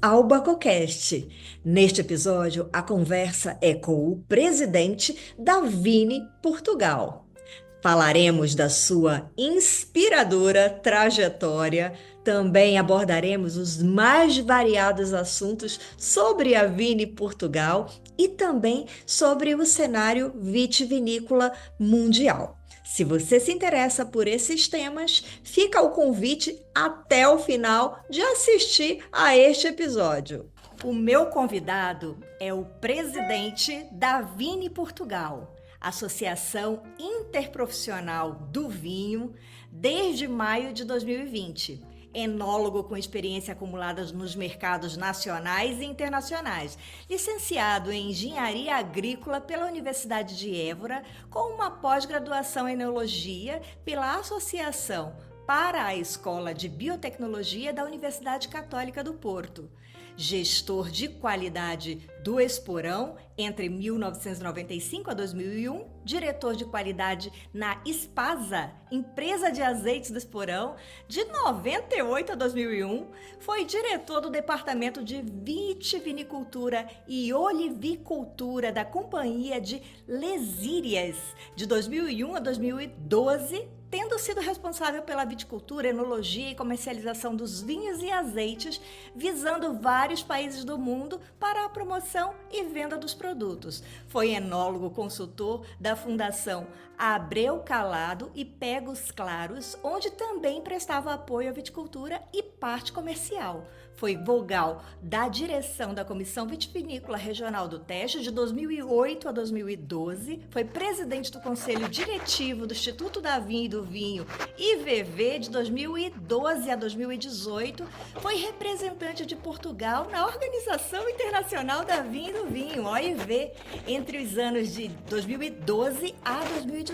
ao BacoCast. Neste episódio, a conversa é com o presidente da Vini Portugal. Falaremos da sua inspiradora trajetória. Também abordaremos os mais variados assuntos sobre a Vini Portugal e também sobre o cenário vitivinícola mundial. Se você se interessa por esses temas, fica o convite até o final de assistir a este episódio. O meu convidado é o presidente da Vini Portugal, Associação Interprofissional do Vinho, desde maio de 2020. Enólogo com experiência acumulada nos mercados nacionais e internacionais, licenciado em Engenharia Agrícola pela Universidade de Évora, com uma pós-graduação em Enologia pela Associação para a Escola de Biotecnologia da Universidade Católica do Porto. Gestor de qualidade do Esporão entre 1995 a 2001, diretor de qualidade na Espasa, empresa de azeites do Esporão, de 98 a 2001, foi diretor do departamento de vitivinicultura e olivicultura da Companhia de Lesírias, de 2001 a 2012, tendo sido responsável pela viticultura, enologia e comercialização dos vinhos e azeites, visando vários países do mundo para a promoção e venda dos produtos. Foi enólogo consultor da Fundação Abreu Calado e Pegos Claros, onde também prestava apoio à viticultura e parte comercial. Foi vogal da direção da Comissão Vitivinícola Regional do Teste de 2008 a 2012, foi presidente do Conselho Diretivo do Instituto da Vinha e do Vinho, IVV, de 2012 a 2018, foi representante de Portugal na Organização Internacional da Vinha e do Vinho, OIV, entre os anos de 2012 a 2018.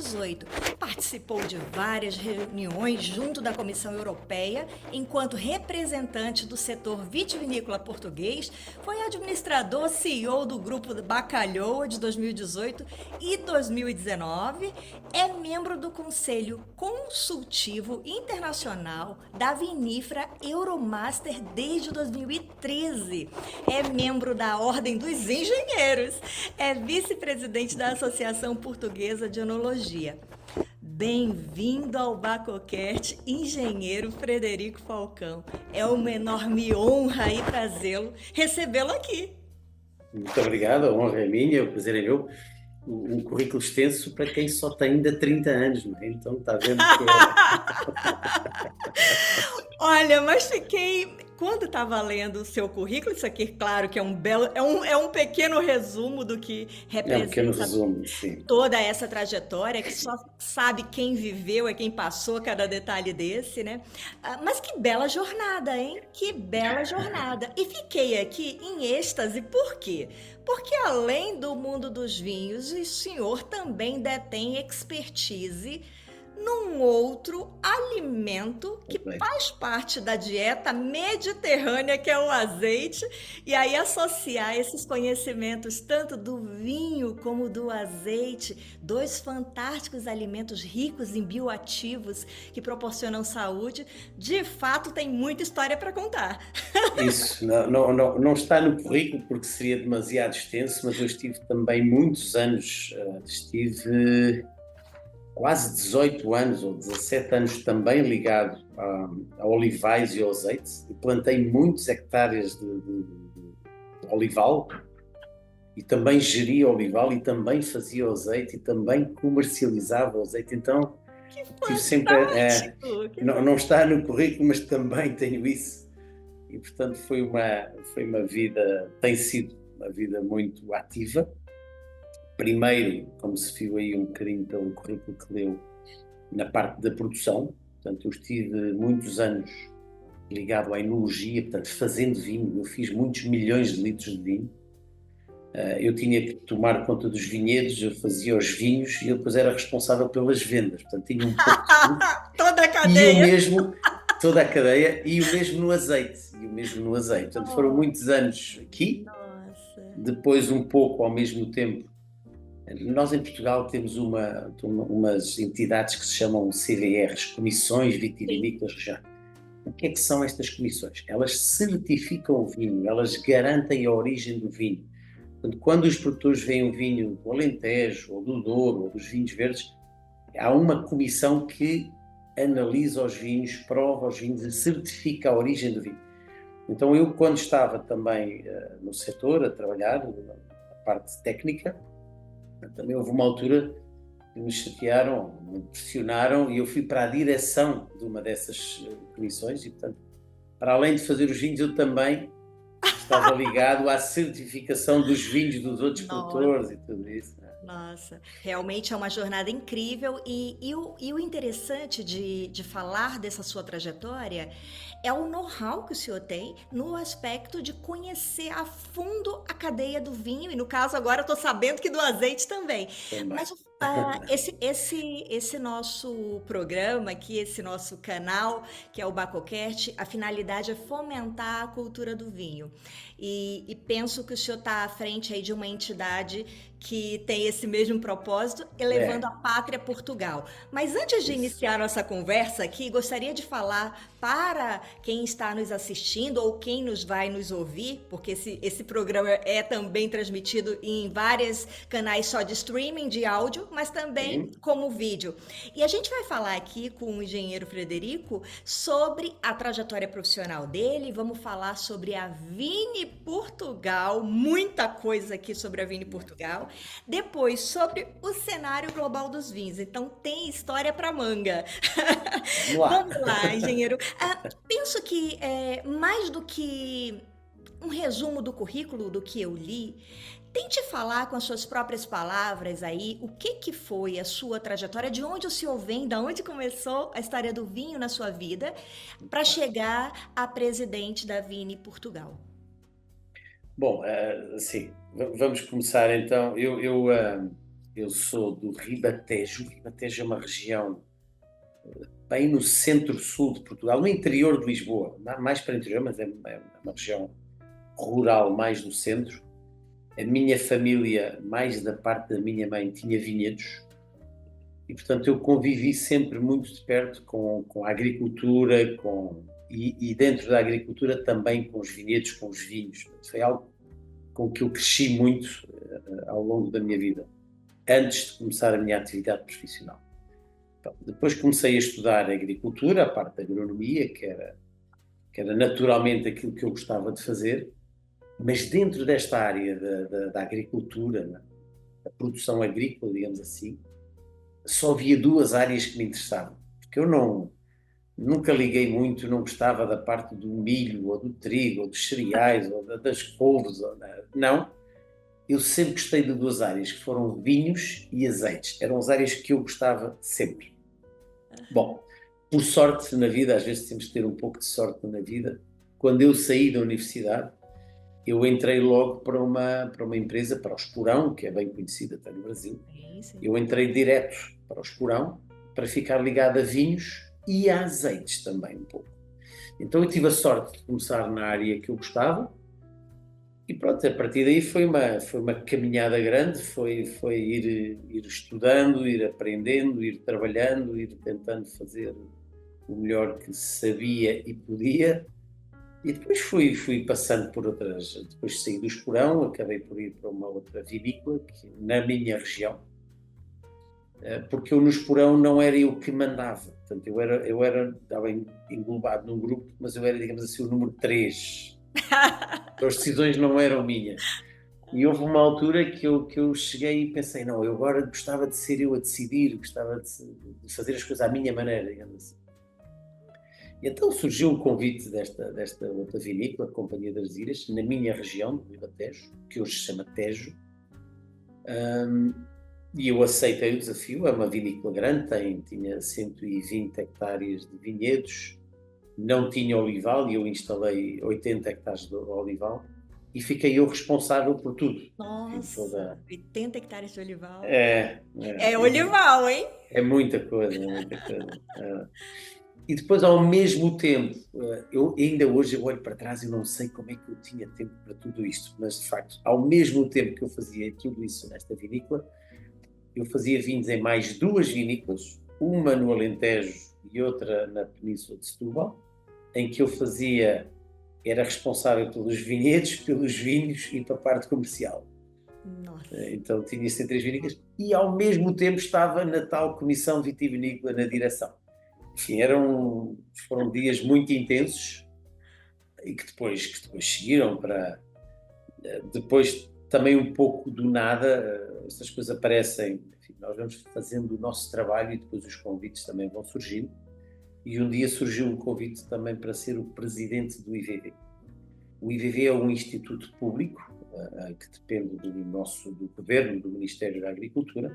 Participou de várias reuniões junto da Comissão Europeia, enquanto representante do setor vitivinícola português, foi administrador CEO do Grupo Bacalhoa de 2018 e 2019, é membro do Conselho Consultivo Internacional da Vinífera Euromaster desde 2013, é membro da Ordem dos Engenheiros, é vice-presidente da Associação Portuguesa de Enologia. Bem-vindo ao BacoCast, engenheiro Frederico Falcão. É uma enorme honra e prazer recebê-lo aqui. Muito obrigado, a honra é minha, o prazer é meu. Um currículo extenso para quem só tem ainda 30 anos, não é? Então está vendo que Olha, mas quando estava lendo o seu currículo, isso aqui, claro que é um pequeno resumo do que é um pequeno representa resumo, sim. toda essa trajetória, que só sabe quem viveu, é quem passou cada detalhe desse, né? Mas que bela jornada, hein? Que bela jornada. E fiquei aqui em êxtase, por quê? Porque além do mundo dos vinhos, o senhor também detém expertise num outro alimento que faz parte da dieta mediterrânea, que é o azeite, e aí associar esses conhecimentos tanto do vinho como do azeite, dois fantásticos alimentos ricos em bioativos que proporcionam saúde, de fato tem muita história para contar. Isso, não está no currículo porque seria demasiado extenso, mas eu estive também muitos anos, estive quase 18 anos ou 17 anos também ligado a olivais e ao azeite, e plantei muitos hectares de olival e também geria olival e também fazia o azeite e também comercializava o azeite. Então tive sempre não está no currículo, mas também tenho isso, e portanto foi uma vida, tem sido uma vida muito ativa. Primeiro, como se viu aí um bocadinho pelo currículo que leu, na parte da produção. Portanto, eu estive muitos anos ligado à enologia, portanto, fazendo vinho. Eu fiz muitos milhões de litros de vinho. Eu tinha que tomar conta dos vinhedos, eu fazia os vinhos e eu depois era responsável pelas vendas. Portanto, tinha um pouco de tudo. Toda a E cadeia. o mesmo, toda a cadeia, e o mesmo no azeite. Portanto, foram muitos anos aqui. Nossa. Depois, um pouco ao mesmo tempo, nós em Portugal temos umas entidades que se chamam CVRs, Comissões Vitivinícolas Regionais. o que é que são estas comissões? Elas certificam o vinho, elas garantem a origem do vinho. Portanto, quando os produtores veem o vinho do Alentejo, ou do Douro, ou dos vinhos verdes, há uma comissão que analisa os vinhos, prova os vinhos e certifica a origem do vinho. Então eu, quando estava também no setor, a trabalhar, na parte técnica, também houve uma altura que me chatearam, me pressionaram, e eu fui para a direção de uma dessas comissões, e portanto, para além de fazer os vinhos, eu também estava ligado à certificação dos vinhos dos outros produtores e tudo isso. Nossa, realmente é uma jornada incrível e o interessante de falar dessa sua trajetória é o know-how que o senhor tem no aspecto de conhecer a fundo a cadeia do vinho e no caso agora eu estou sabendo que do azeite também. Mas esse nosso programa aqui, esse nosso canal, que é o Bacocast, a finalidade é fomentar a cultura do vinho. E penso que o senhor está à frente aí de uma entidade que tem esse mesmo propósito, elevando a pátria Portugal. Mas antes de iniciar nossa conversa aqui, gostaria de falar para quem está nos assistindo ou quem vai nos ouvir, porque esse programa é também transmitido em vários canais só de streaming de áudio, mas também como vídeo. E a gente vai falar aqui com o engenheiro Frederico sobre a trajetória profissional dele, vamos falar sobre a Vini Portugal, muita coisa aqui sobre a Vini Portugal. Depois, sobre o cenário global dos vinhos. Então, tem história para manga. Vamos lá, engenheiro. Penso que mais do que um resumo do currículo do que eu li, tente falar com as suas próprias palavras aí o que foi a sua trajetória, de onde o senhor vem, de onde começou a história do vinho na sua vida, para chegar a presidente da Vini Portugal. Bom, sim, vamos começar então. Eu sou do Ribatejo. Ribatejo é uma região bem no centro-sul de Portugal, no interior de Lisboa, mais para o interior, mas é uma região rural, mais no centro. A minha família, mais da parte da minha mãe, tinha vinhedos e, portanto, eu convivi sempre muito de perto com a agricultura, e dentro da agricultura também com os vinhedos, com os vinhos. Foi algo com que eu cresci muito ao longo da minha vida, antes de começar a minha atividade profissional. Então, depois comecei a estudar agricultura, a parte da agronomia, que era naturalmente aquilo que eu gostava de fazer, mas dentro desta área da agricultura, da produção agrícola, digamos assim, só havia duas áreas que me interessavam, porque eu nunca liguei muito, não gostava da parte do milho, ou do trigo, ou dos cereais, ou das couves, não. Eu sempre gostei de duas áreas, que foram vinhos e azeites. Eram as áreas que eu gostava sempre. Bom, por sorte na vida, às vezes temos que ter um pouco de sorte na vida. Quando eu saí da universidade, eu entrei logo para uma empresa, para o Esporão, que é bem conhecida até no Brasil. Sim. Eu entrei direto para o Esporão, para ficar ligado a vinhos e a azeites também um pouco. Então eu tive a sorte de começar na área que eu gostava e pronto, a partir daí foi uma caminhada grande, foi ir estudando, ir aprendendo, ir trabalhando, ir tentando fazer o melhor que sabia e podia. E depois fui passando por outras, depois saí do Esporão, acabei por ir para uma outra vinícola, que, na minha região, porque eu no Esporão não era eu que mandava, portanto estava englobado num grupo, mas eu era, digamos assim, o número 3, então as decisões não eram minhas. E houve uma altura que eu cheguei e pensei, não, eu agora gostava de ser eu a decidir, gostava de fazer as coisas à minha maneira, digamos assim. E então surgiu o convite desta outra vinícola, a Companhia das Ilhas, na minha região, do Ribatejo, que hoje se chama Tejo, e eu aceitei o desafio. É uma vinícola grande, tinha 120 hectares de vinhedos, não tinha olival, e eu instalei 80 hectares de olival, e fiquei eu responsável por tudo. Nossa, 80 hectares de olival. É olival, hein? É muita coisa, é muita coisa. E depois, ao mesmo tempo, ainda hoje eu olho para trás e não sei como é que eu tinha tempo para tudo isto, mas de facto, ao mesmo tempo que eu fazia tudo isso nesta vinícola, eu fazia vinhos em mais duas vinícolas, uma no Alentejo e outra na Península de Setúbal, em que eu era responsável pelos vinhedos, pelos vinhos e pela parte comercial. Nossa. Então tinha 73 vinícolas e ao mesmo tempo estava na tal comissão vitivinícola na direção. Enfim, foram dias muito intensos e que depois seguiram para... Depois também um pouco do nada, estas coisas aparecem, enfim, nós vamos fazendo o nosso trabalho e depois os convites também vão surgindo. E um dia surgiu um convite também para ser o presidente do IVV. O IVV é um instituto público que depende do governo, do Ministério da Agricultura,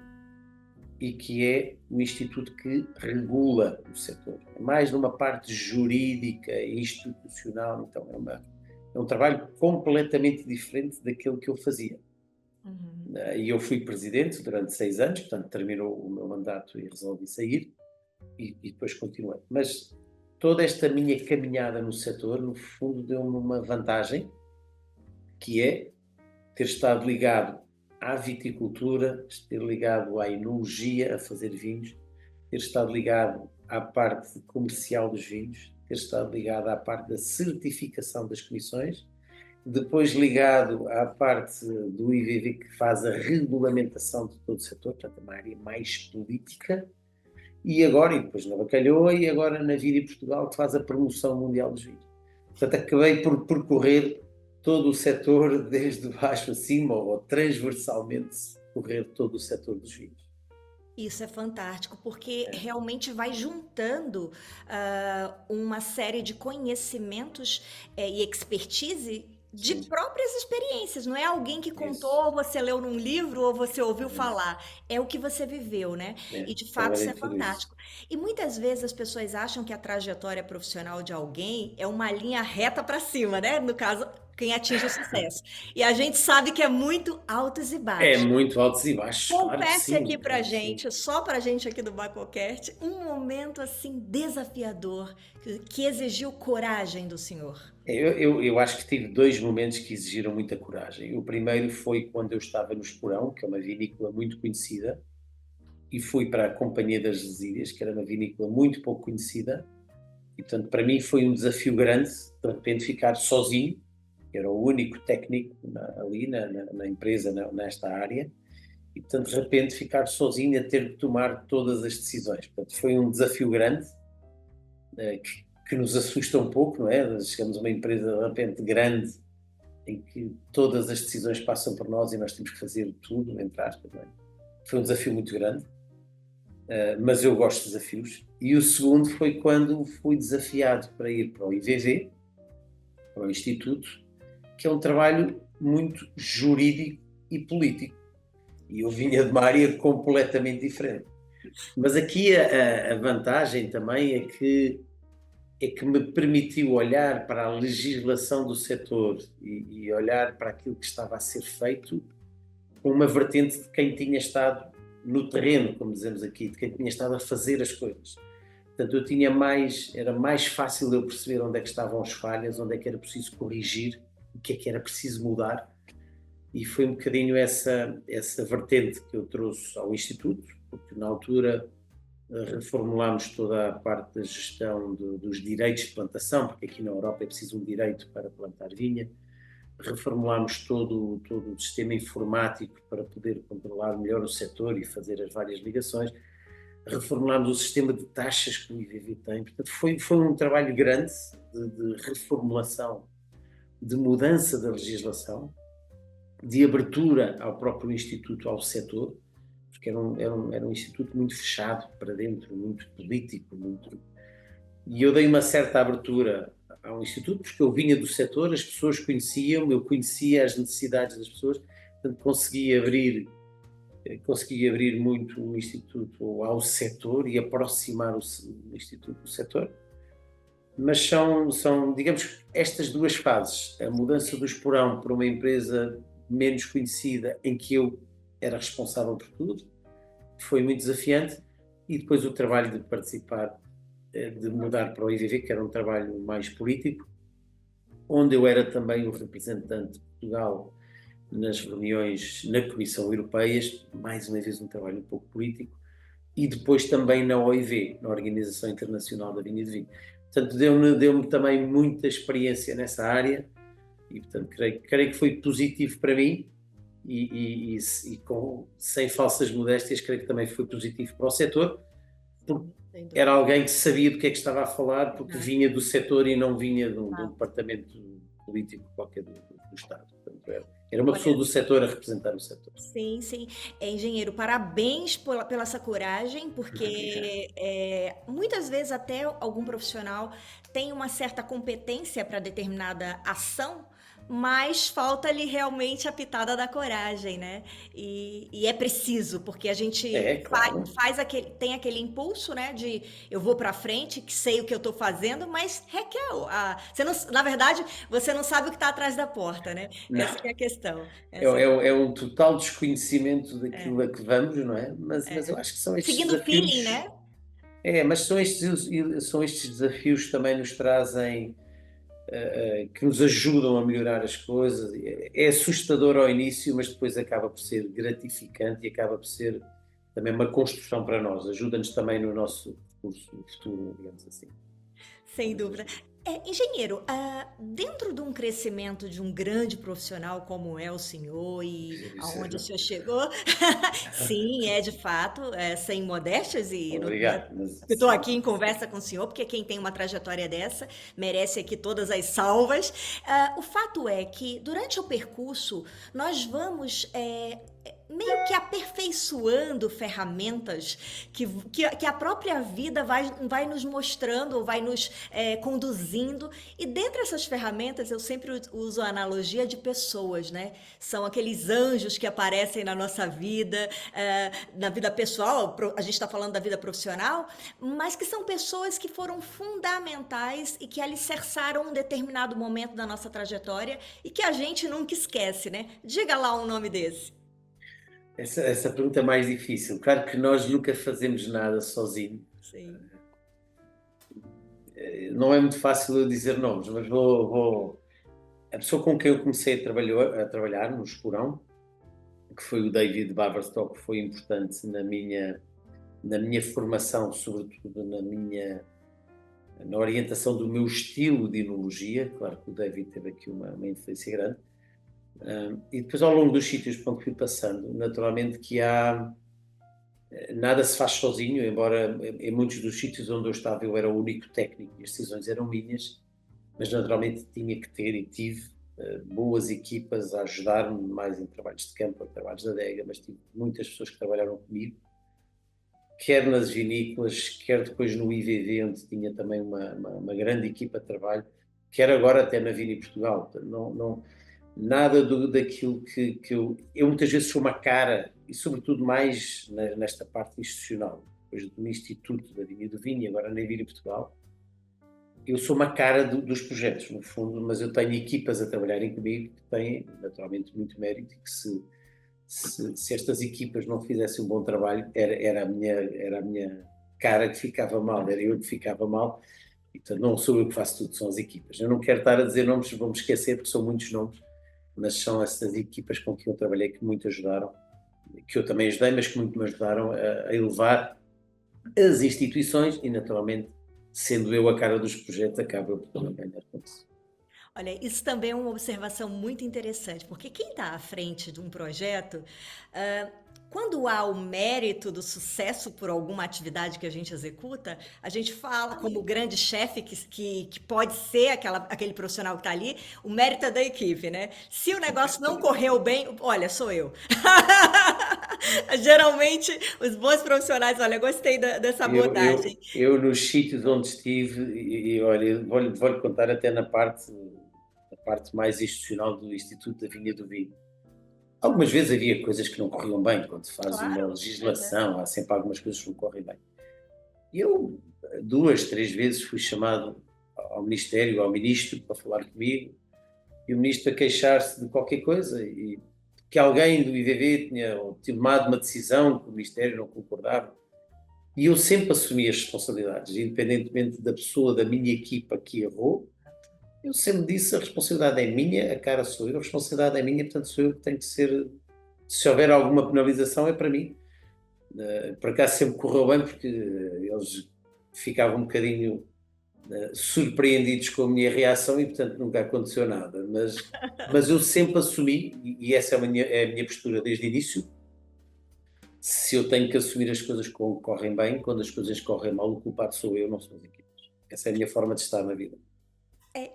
e que é o instituto que regula o setor. É mais numa parte jurídica e institucional, então é um trabalho completamente diferente daquele que eu fazia. Uhum. E eu fui presidente durante 6 anos, portanto terminou o meu mandato e resolvi sair, e depois continuei. Mas toda esta minha caminhada no setor, no fundo, deu-me uma vantagem, que é ter estado ligado à viticultura, ter ligado à enologia, a fazer vinhos, ter estado ligado à parte comercial dos vinhos, ter estado ligado à parte da certificação das comissões, depois ligado à parte do IVV que faz a regulamentação de todo o setor, portanto, uma área mais política, e depois na Bacalhoa, e agora na Vini Portugal, que faz a promoção mundial dos vinhos. Portanto, acabei por percorrer todo o setor, desde baixo a cima, ou transversalmente, correr todo o setor dos vinhos. Isso é fantástico, porque realmente vai juntando uma série de conhecimentos e expertise de Sim, próprias experiências. Não é alguém que isso. contou, ou você leu num livro, ou você ouviu falar. É o que você viveu, né? E de fato isso Trabalhei é tudo isso. fantástico. E muitas vezes as pessoas acham que a trajetória profissional de alguém é uma linha reta para cima, né? No caso, quem atinge o sucesso. E a gente sabe que é muito altos e É baixos. muito altos e baixos, claro que Confesse aqui sim, pra claro que sim. gente, só pra gente aqui do Bacocast, um momento assim desafiador que exigiu coragem do senhor. Eu acho que tive 2 momentos que exigiram muita coragem. O primeiro foi quando eu estava no Esporão, que é uma vinícola muito conhecida, e fui para a Companhia das Resíduas, que era uma vinícola muito pouco conhecida, e portanto para mim foi um desafio grande, de repente ficar sozinho, era o único técnico ali na empresa, nesta área, e portanto de repente ficar sozinho a ter de tomar todas as decisões. Portanto foi um desafio grande, que nos assusta um pouco, não é? Chegamos a uma empresa de repente grande, em que todas as decisões passam por nós e nós temos que fazer tudo, entre aspas, não é? Foi um desafio muito grande, mas eu gosto de desafios. E o segundo foi quando fui desafiado para ir para o IVV, para o Instituto, que é um trabalho muito jurídico e político. E eu vinha de uma área completamente diferente. Mas aqui a vantagem também é que me permitiu olhar para a legislação do setor e olhar para aquilo que estava a ser feito com uma vertente de quem tinha estado no terreno, como dizemos aqui, de quem tinha estado a fazer as coisas. Portanto, era mais fácil eu perceber onde é que estavam as falhas, onde é que era preciso corrigir, o que é que era preciso mudar, e foi um bocadinho essa vertente que eu trouxe ao Instituto, porque na altura reformulámos toda a parte da gestão dos direitos de plantação, porque aqui na Europa é preciso um direito para plantar vinha. Reformulámos todo o sistema informático para poder controlar melhor o setor e fazer as várias ligações. Reformulámos o sistema de taxas que o IVV tem. Portanto, foi um trabalho grande de reformulação, de mudança da legislação, de abertura ao próprio Instituto, ao setor, porque era um instituto muito fechado para dentro, muito político, e eu dei uma certa abertura ao instituto, porque eu vinha do setor, as pessoas conheciam-me, eu conhecia as necessidades das pessoas, portanto consegui abrir muito o instituto ao setor e aproximar o instituto do setor. Mas são, digamos, estas duas fases, a mudança do Esporão para uma empresa menos conhecida, em que eu era responsável por tudo, foi muito desafiante, e depois o trabalho de participar, de mudar para o IVV, que era um trabalho mais político, onde eu era também o representante de Portugal nas reuniões na Comissão Europeia, mais uma vez um trabalho um pouco político, e depois também na OIV, na Organização Internacional da Vinha e do Vinho. Portanto, deu-me também muita experiência nessa área e, portanto, creio que foi positivo para mim sem falsas modéstias, creio que também foi positivo para o setor, porque Sem dúvida. era alguém que sabia do que é que estava a falar, porque vinha do setor e não vinha de um departamento político qualquer do Estado. Portanto, era uma pessoa do setor a representar o setor. Sim, sim. Engenheiro, parabéns pela essa coragem, porque muitas vezes até algum profissional tem uma certa competência para determinada ação, mas falta-lhe realmente a pitada da coragem, né? E é preciso, porque a gente Claro. tem aquele impulso, né, de eu vou para frente, que sei o que eu estou fazendo, mas requer você não, na verdade, você não sabe o que está atrás da porta, né? Não. Essa que é a questão. É um total desconhecimento daquilo a que vamos, não é? Mas eu acho que são estes Seguindo o feeling, desafios. né? Mas são estes desafios que também nos trazem, que nos ajudam a melhorar as coisas. É assustador ao início, mas depois acaba por ser gratificante e acaba por ser também uma construção para nós. Ajuda-nos também no nosso percurso futuro, digamos assim. Sem dúvida. Engenheiro, dentro de um crescimento de um grande profissional como é o senhor e aonde o senhor chegou, sim, de fato, sem modéstias e Obrigado. eu estou aqui em conversa com o senhor, porque quem tem uma trajetória dessa merece aqui todas as salvas. O fato é que durante o percurso nós vamos meio que aperfeiçoando ferramentas que a própria vida vai nos mostrando ou vai nos conduzindo. E dentre essas ferramentas, eu sempre uso a analogia de pessoas, né? São aqueles anjos que aparecem na nossa vida, na vida pessoal, a gente está falando da vida profissional, mas que são pessoas que foram fundamentais e que alicerçaram um determinado momento da nossa trajetória e que a gente nunca esquece, né? Diga lá um nome desse. Essa pergunta é mais difícil. Claro que nós nunca fazemos nada sozinho. Sim. Não é muito fácil eu dizer nomes, mas a pessoa com quem eu comecei a trabalhar no Esporão, que foi o David Baverstock, foi importante na minha formação, sobretudo na orientação do meu estilo de enologia. Claro que o David teve aqui uma influência grande. E depois, ao longo dos sítios por onde fui passando, naturalmente que nada se faz sozinho, embora em muitos dos sítios onde eu estava eu era o único técnico e as decisões eram minhas, mas naturalmente tinha que ter e tive boas equipas a ajudar-me mais em trabalhos de campo, em trabalhos da adega, mas tive muitas pessoas que trabalharam comigo, quer nas vinícolas, quer depois no IVV, onde tinha também uma grande equipa de trabalho, quer agora até na Vini Portugal. Nada daquilo que eu muitas vezes sou uma cara, e sobretudo mais nesta parte institucional, depois do Instituto da Vinha do Vinho, agora na Vini Portugal, eu sou uma cara dos projetos, no fundo, mas eu tenho equipas a trabalharem comigo que têm, naturalmente, muito mérito e que se estas equipas não fizessem um bom trabalho, era a minha cara que ficava mal, era eu que ficava mal, então não sou eu que faço tudo, são as equipas. Eu não quero estar a dizer nomes, vou-me esquecer, porque são muitos nomes, mas são essas equipas com que eu trabalhei que muito ajudaram, que eu também ajudei, mas que muito me ajudaram a elevar as instituições e, naturalmente, sendo eu a cara dos projetos, acaba por também ganhar com isso. Olha, isso também é uma observação muito interessante, porque quem está à frente de um projeto, quando há o mérito do sucesso por alguma atividade que a gente executa, a gente fala como grande chefe que pode ser aquele profissional que está ali, o mérito é da equipe, né? Se o negócio não correu bem, olha, sou eu. Geralmente, os bons profissionais, olha, gostei dessa abordagem. Eu nos sítios onde estive, e olha, vou-lhe contar até na parte mais institucional do Instituto da Vinha do Vinho. Algumas vezes havia coisas que não corriam bem, quando se faz uma legislação, há sempre algumas coisas que não correm bem. E eu, 2, 3 vezes, fui chamado ao Ministério, ao Ministro, para falar comigo, e o Ministro a queixar-se de qualquer coisa, e que alguém do IVV tinha tomado uma decisão que o Ministério não concordava. E eu sempre assumi as responsabilidades, independentemente da pessoa da minha equipa que errou. Eu sempre disse, a responsabilidade é minha, a cara sou eu, a responsabilidade é minha, portanto sou eu que tenho que ser, se houver alguma penalização é para mim. Por acaso sempre correu bem, porque eles ficavam um bocadinho surpreendidos com a minha reação e, portanto, nunca aconteceu nada. Mas eu sempre assumi, e essa é a minha postura desde o início, se eu tenho que assumir as coisas que correm bem, quando as coisas correm mal, o culpado sou eu, não são as equipas. Essa é a minha forma de estar na vida.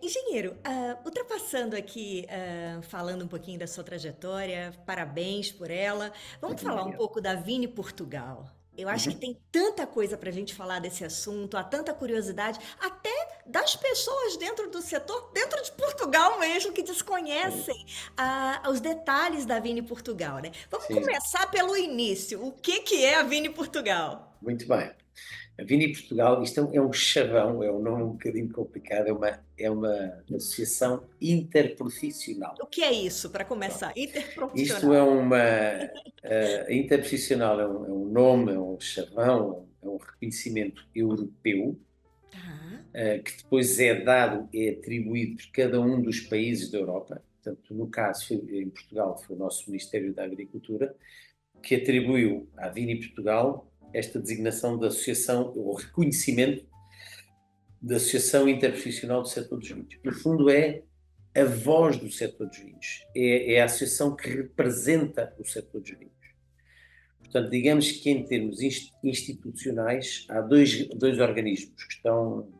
Engenheiro, ultrapassando aqui, falando um pouquinho da sua trajetória, parabéns por ela. Vamos Muito falar um obrigado. pouco da Vini Portugal. Eu acho que Uhum. tem tanta coisa para a gente falar desse assunto, há tanta curiosidade, até das pessoas dentro do setor, dentro de Portugal mesmo, que Sim, desconhecem os detalhes da Vini Portugal, né? Vamos sim, começar pelo início. O que que é a Vini Portugal? muito bem. A Vini Portugal, isto é um chavão, é um nome um bocadinho complicado, é uma associação interprofissional. O que é isso, para Pronto. começar? Isto é Interprofissional. uma. Interprofissional é um nome, é um chavão, é um reconhecimento europeu, Tá. que depois é dado, é atribuído por cada um dos países da Europa. Portanto, no caso, em Portugal, foi o nosso Ministério da Agricultura, que atribuiu à Vini Portugal esta designação de associação, o reconhecimento da Associação Interprofissional do Setor dos Vinhos. No fundo, é a voz do setor dos vinhos, é a associação que representa o setor dos vinhos. Portanto, digamos que em termos institucionais, há dois organismos que estão,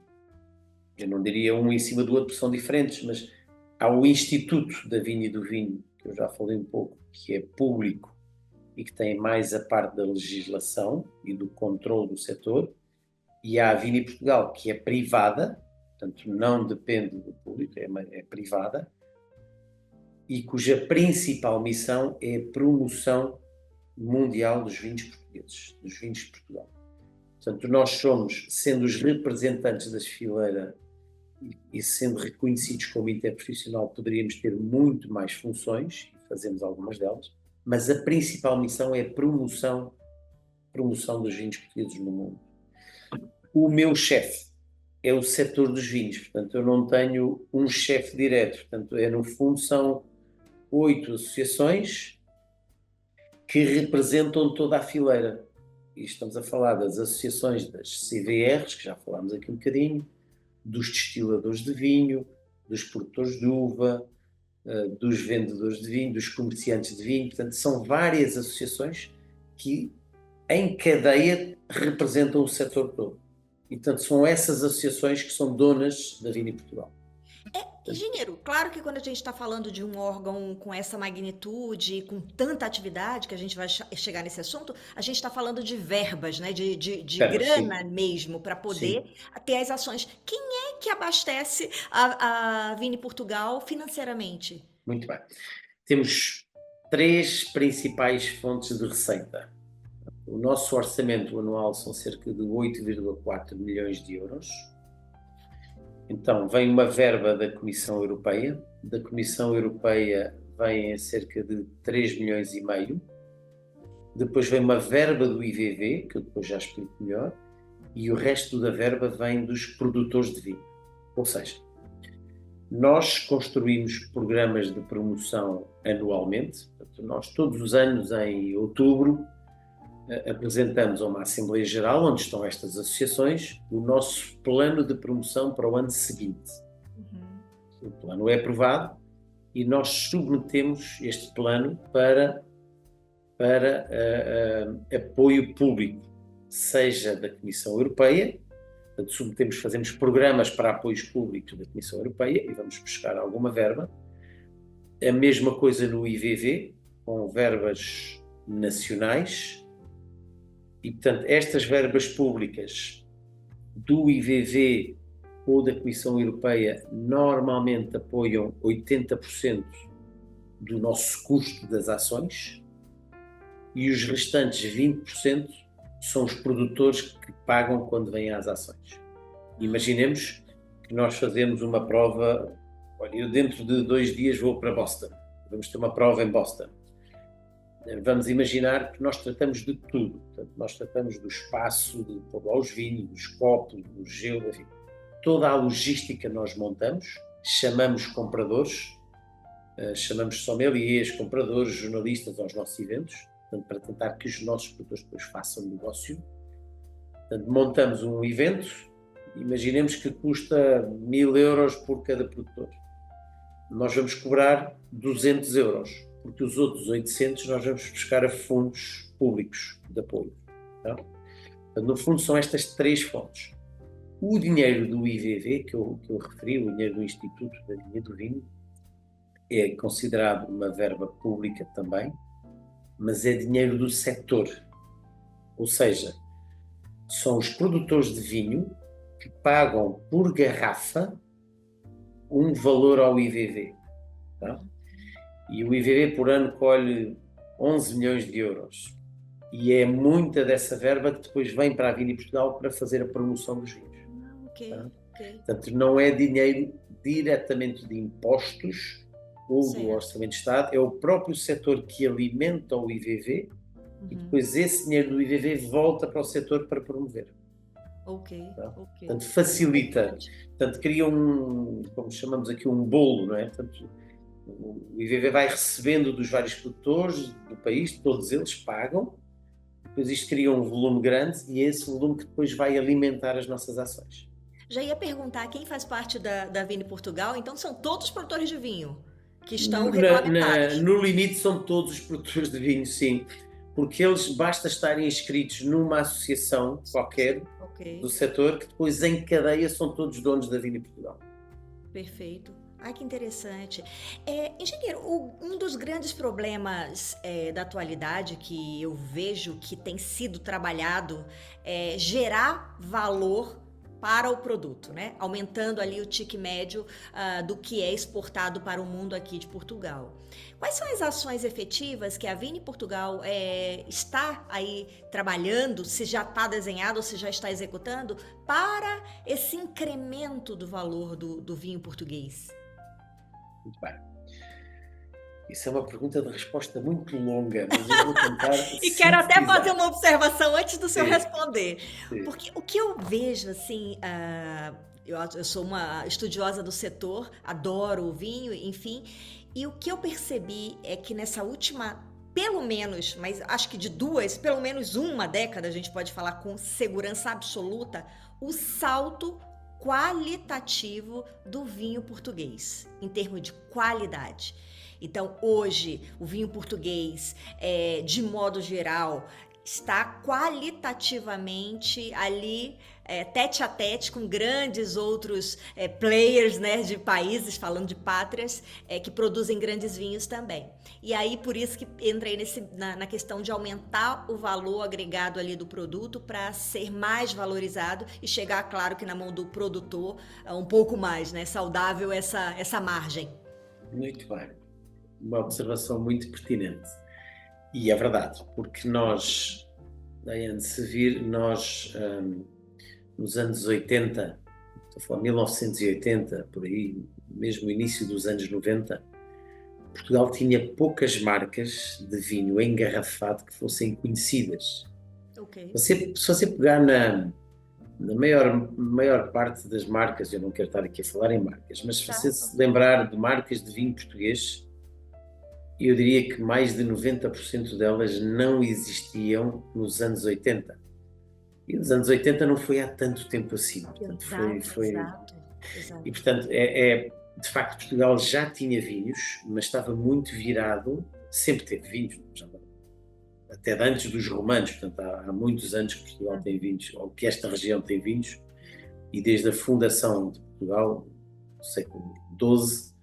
eu não diria um em cima do outro, porque são diferentes, mas há o Instituto da Vinha e do Vinho, que eu já falei um pouco, que é público e que tem mais a parte da legislação e do controle do setor, e há a Vini Portugal, que é privada, portanto não depende do público, é privada, e cuja principal missão é a promoção mundial dos vinhos portugueses, dos vinhos de Portugal. Portanto, nós somos, sendo os representantes das fileiras e sendo reconhecidos como interprofissional, poderíamos ter muito mais funções, e fazemos algumas delas, mas a principal missão é a promoção dos vinhos portugueses no mundo. O meu chefe é o setor dos vinhos, portanto, eu não tenho um chefe direto, portanto, no fundo, são 8 associações que representam toda a fileira. E estamos a falar das associações das CVRs, que já falámos aqui um bocadinho, dos destiladores de vinho, dos produtores de uva, dos vendedores de vinho, dos comerciantes de vinho. Portanto, são várias associações que, em cadeia, representam o setor todo. E, portanto, são essas associações que são donas da Vini Portugal. Engenheiro, claro que quando a gente está falando de um órgão com essa magnitude, com tanta atividade, que a gente vai chegar nesse assunto, a gente está falando de verbas, né? De Espera, sim, grana mesmo, para poder sim, ter as ações. Quem é que abastece a Vini Portugal financeiramente? muito bem. Temos 3 principais fontes de receita. O nosso orçamento anual são cerca de 8,4 milhões de euros. Então, vem uma verba da Comissão Europeia. Da Comissão Europeia vem cerca de 3 milhões e meio. Depois vem uma verba do IVV, que eu depois já explico melhor. E o resto da verba vem dos produtores de vinho. Ou seja, nós construímos programas de promoção anualmente. Portanto, nós todos os anos, em outubro, apresentamos a uma Assembleia Geral, onde estão estas associações, o nosso plano de promoção para o ano seguinte. Uhum. O plano é aprovado e nós submetemos este plano para apoio público, seja da Comissão Europeia, portanto, fazemos programas para apoios públicos da Comissão Europeia e vamos buscar alguma verba. A mesma coisa no IVV, com verbas nacionais. E, portanto, estas verbas públicas do IVV ou da Comissão Europeia normalmente apoiam 80% do nosso custo das ações e os restantes 20% são os produtores que pagam quando vêm às ações. Imaginemos que nós fazemos uma prova, olha, eu dentro de 2 dias vou para Boston, vamos ter uma prova em Boston. Vamos imaginar que nós tratamos de tudo. Portanto, nós tratamos do espaço, de pôr lá os vinhos, dos copos, do gelo, enfim. Toda a logística nós montamos, chamamos compradores, chamamos sommeliers, compradores, jornalistas aos nossos eventos, portanto, para tentar que os nossos produtores depois façam negócio. Portanto, montamos um evento imaginemos que custa 1.000 € por cada produtor. Nós vamos cobrar 200 €, porque os outros 800 nós vamos buscar a fundos públicos de apoio. Tá? No fundo, são estas três fontes. O dinheiro do IVV, que eu referi, o dinheiro do Instituto da Vinha do Vinho, é considerado uma verba pública também, mas é dinheiro do setor. Ou seja, são os produtores de vinho que pagam por garrafa um valor ao IVV. Tá? E o IVV por ano colhe 11 milhões de euros. E é muita dessa verba que depois vem para a Vini Portugal para fazer a promoção dos vinhos. Tá? Portanto, não é dinheiro diretamente de impostos ou do Orçamento de Estado, é o próprio setor que alimenta o IVV e depois esse dinheiro do IVV volta para o setor para promover. Tá? Portanto, facilita, portanto, cria como chamamos aqui, um bolo, não é? Portanto, o IVV vai recebendo dos vários produtores do país, todos eles pagam, depois isto cria um volume grande e é esse volume que depois vai alimentar as nossas ações. Já ia perguntar quem faz parte da Vini Portugal, então são todos os produtores de vinho que estão regulamentados. No limite são todos os produtores de vinho, sim, porque eles basta estarem inscritos numa associação qualquer do setor que depois em cadeia são todos donos da Vini Portugal. Perfeito. Ai, que interessante. Engenheiro, um dos grandes problemas da atualidade que eu vejo que tem sido trabalhado é gerar valor para o produto, né? Aumentando ali o ticket médio do que é exportado para o mundo aqui de Portugal. Quais são as ações efetivas que a Vini Portugal está aí trabalhando, se já está desenhado ou se já está executando, para esse incremento do valor do vinho português? Muito bem. Isso é uma pergunta de resposta muito longa, mas eu vou tentar E quero até fazer uma observação antes do senhor responder. Sim. Porque o que eu vejo, assim, eu sou uma estudiosa do setor, adoro o vinho, enfim, e o que eu percebi é que nessa última, pelo menos, mas acho que pelo menos uma década, a gente pode falar com segurança absoluta, o salto qualitativo do vinho português, em termos de qualidade. Então, hoje, o vinho português, de modo geral, está qualitativamente ali, tete a tete, com grandes outros players, né, de países, falando de pátrias, que produzem grandes vinhos também. E aí, por isso que entrei na questão de aumentar o valor agregado ali do produto para ser mais valorizado e chegar, claro, que na mão do produtor, um pouco mais, né, saudável essa margem. Muito bem. Uma observação muito pertinente. E é verdade, porque nós, Diane, se vir, nos anos 80, estou a falar 1980, por aí, mesmo no início dos anos 90, Portugal tinha poucas marcas de vinho engarrafado que fossem conhecidas. Se você pegar na maior parte das marcas, eu não quero estar aqui a falar em marcas, mas se você se lembrar de marcas de vinho português, eu diria que mais de 90% delas não existiam nos anos 80. E nos anos 80 não foi há tanto tempo assim. Portanto, Exato. E, portanto, de facto, Portugal já tinha vinhos, mas estava muito virado, sempre teve vinhos, até antes dos romanos, portanto, há muitos anos que Portugal tem vinhos, ou que esta região tem vinhos, e desde a fundação de Portugal, no século XII,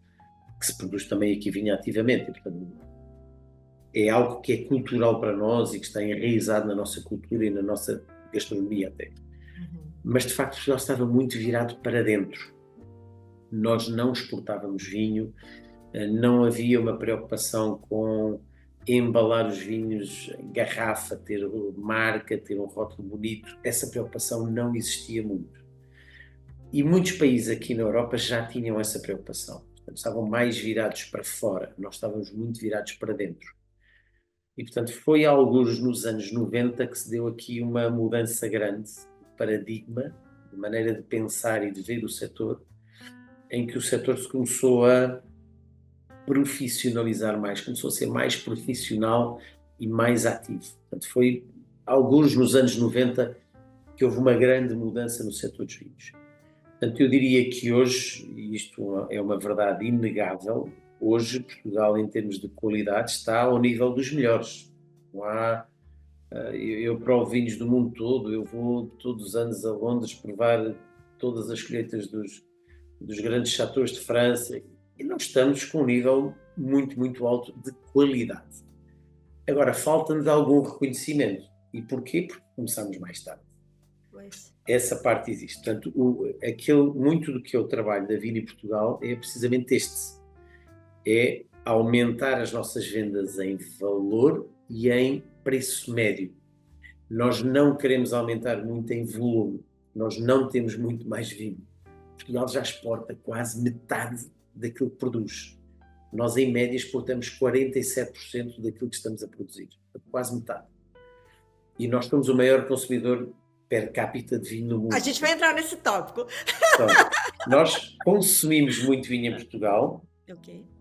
que se produz também aqui vinho ativamente. E, portanto, é algo que é cultural para nós e que está enraizado na nossa cultura e na nossa gastronomia até. Mas, de facto, Portugal estava muito virado para dentro. Nós não exportávamos vinho, não havia uma preocupação com embalar os vinhos em garrafa, ter marca, ter um rótulo bonito. Essa preocupação não existia muito. E muitos países aqui na Europa já tinham essa preocupação. Portanto, estavam mais virados para fora, nós estávamos muito virados para dentro. E, portanto, foi alguns nos anos 90 que se deu aqui uma mudança grande de paradigma, de maneira de pensar e de ver o setor, em que o setor se começou a profissionalizar mais, começou a ser mais profissional e mais ativo. Portanto, foi alguns nos anos 90 que houve uma grande mudança no setor dos vinhos. Portanto, eu diria que hoje, e isto é uma verdade inegável, hoje Portugal, em termos de qualidade, está ao nível dos melhores. Não há, eu provo vinhos do mundo todo, eu vou todos os anos a Londres provar todas as colheitas dos grandes chateaus de França, e nós estamos com um nível muito, muito alto de qualidade. Agora, falta-nos algum reconhecimento. E porquê? Porque começamos mais tarde. Pois. Essa parte existe. Portanto, muito do que eu trabalho da Vini Portugal é precisamente este. É aumentar as nossas vendas em valor e em preço médio. Nós não queremos aumentar muito em volume. Nós não temos muito mais vinho. Portugal já exporta quase metade daquilo que produz. Nós, em média, exportamos 47% daquilo que estamos a produzir. Quase metade. E nós somos o maior consumidor per capita de vinho no mundo. A gente vai entrar nesse tópico. Então, nós consumimos muito vinho em Portugal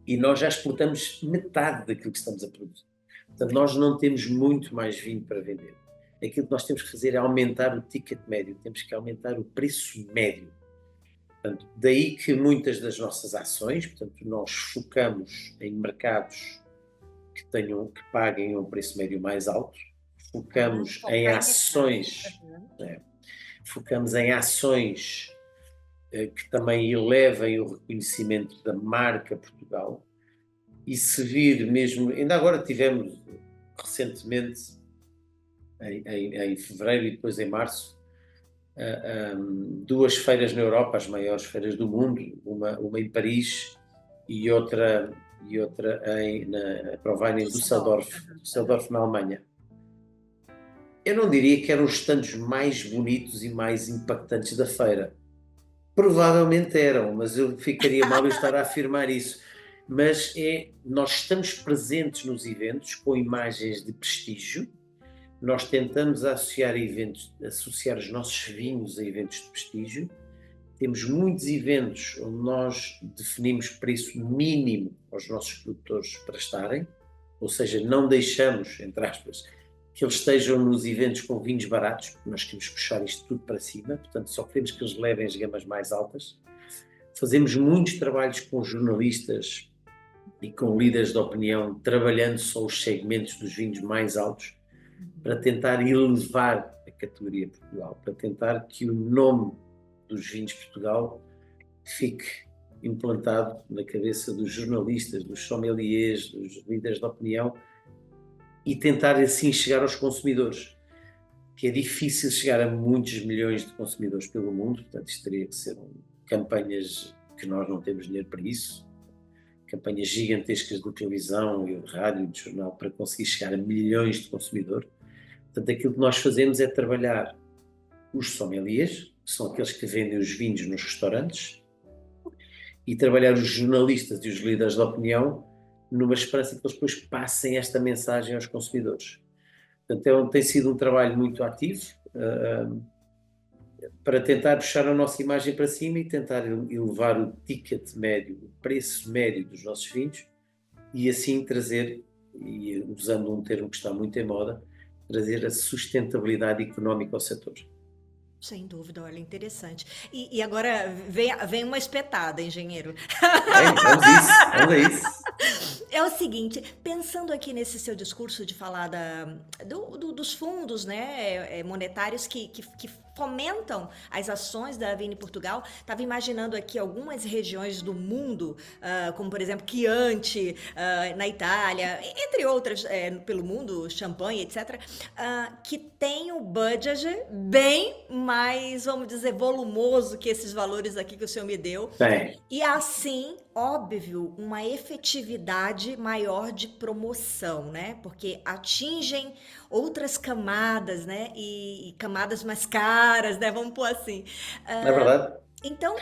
e nós já exportamos metade daquilo que estamos a produzir. Portanto, nós não temos muito mais vinho para vender. Aquilo que nós temos que fazer é aumentar o ticket médio, temos que aumentar o preço médio. Portanto, daí que muitas das nossas ações, portanto, nós focamos em mercados que paguem um preço médio mais alto, focamos em ações que também elevem o reconhecimento da marca Portugal. E se vir mesmo, ainda agora tivemos recentemente, em fevereiro e depois em março, duas feiras na Europa, as maiores feiras do mundo, uma em Paris e outra na Provine em Düsseldorf, na Alemanha. Eu não diria que eram os stands mais bonitos e mais impactantes da feira. Provavelmente eram, mas eu ficaria mal eu estar a afirmar isso. Mas nós estamos presentes nos eventos com imagens de prestígio. Nós tentamos associar os nossos vinhos a eventos de prestígio. Temos muitos eventos onde nós definimos preço mínimo aos nossos produtores para estarem, ou seja, não deixamos, entre aspas, que eles estejam nos eventos com vinhos baratos, porque nós queremos puxar isto tudo para cima, portanto só queremos que eles levem as gamas mais altas. Fazemos muitos trabalhos com jornalistas e com líderes de opinião, trabalhando só os segmentos dos vinhos mais altos, para tentar elevar a categoria Portugal, para tentar que o nome dos vinhos Portugal fique implantado na cabeça dos jornalistas, dos sommeliers, dos líderes de opinião, e tentar assim chegar aos consumidores, que é difícil chegar a muitos milhões de consumidores pelo mundo. Portanto isto teria que ser campanhas que nós não temos dinheiro para isso, campanhas gigantescas de televisão e de rádio e de jornal para conseguir chegar a milhões de consumidores. Portanto, aquilo que nós fazemos é trabalhar os sommeliers, que são aqueles que vendem os vinhos nos restaurantes, e trabalhar os jornalistas e os líderes de opinião numa esperança que eles depois passem esta mensagem aos consumidores. Portanto, tem sido um trabalho muito ativo para tentar puxar a nossa imagem para cima e tentar elevar o ticket médio, o preço médio dos nossos vinhos, e assim trazer, e usando um termo que está muito em moda, trazer a sustentabilidade económica ao setor. Sem dúvida, olha, interessante. E agora vem uma espetada, engenheiro. Vamos a isso. É o seguinte, pensando aqui nesse seu discurso de falar dos fundos, né, monetários que fomentam as ações da Vini Portugal, estava imaginando aqui algumas regiões do mundo, como por exemplo Chianti, na Itália, entre outras pelo mundo, Champagne, etc., que tem o budget bem mais, vamos dizer, volumoso que esses valores aqui que o senhor me deu. Bem. E assim, óbvio, uma efetividade maior de promoção, né? Porque atingem outras camadas, né? E camadas mais caras, né? Vamos pôr assim. É verdade. Então,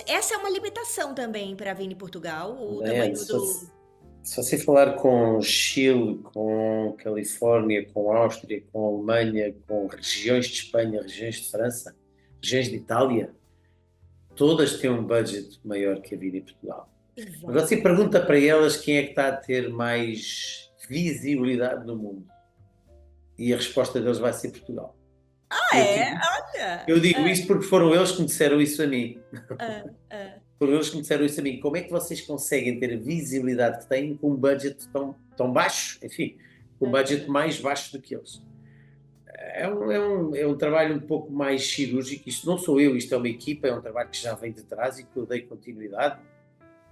essa é uma limitação também para a Vini Portugal, o tamanho do... Se você falar com Chile, com Califórnia, com Áustria, com Alemanha, com regiões de Espanha, regiões de França, regiões de Itália, todas têm um budget maior que a Vini Portugal. Exato. Mas você pergunta para elas quem é que está a ter mais visibilidade no mundo. E a resposta deles vai ser Portugal. Ah, Eu é? digo, Olha! eu digo isto porque foram eles que me disseram isso a mim. Ah, ah, Foram eles que me disseram isso a mim. Como é que vocês conseguem ter a visibilidade que têm com um budget tão baixo? Enfim, com um budget ah, mais baixo do que eles. É um trabalho um pouco mais cirúrgico. Isto não sou eu, isto é uma equipa, é um trabalho que já vem de trás e que eu dei continuidade.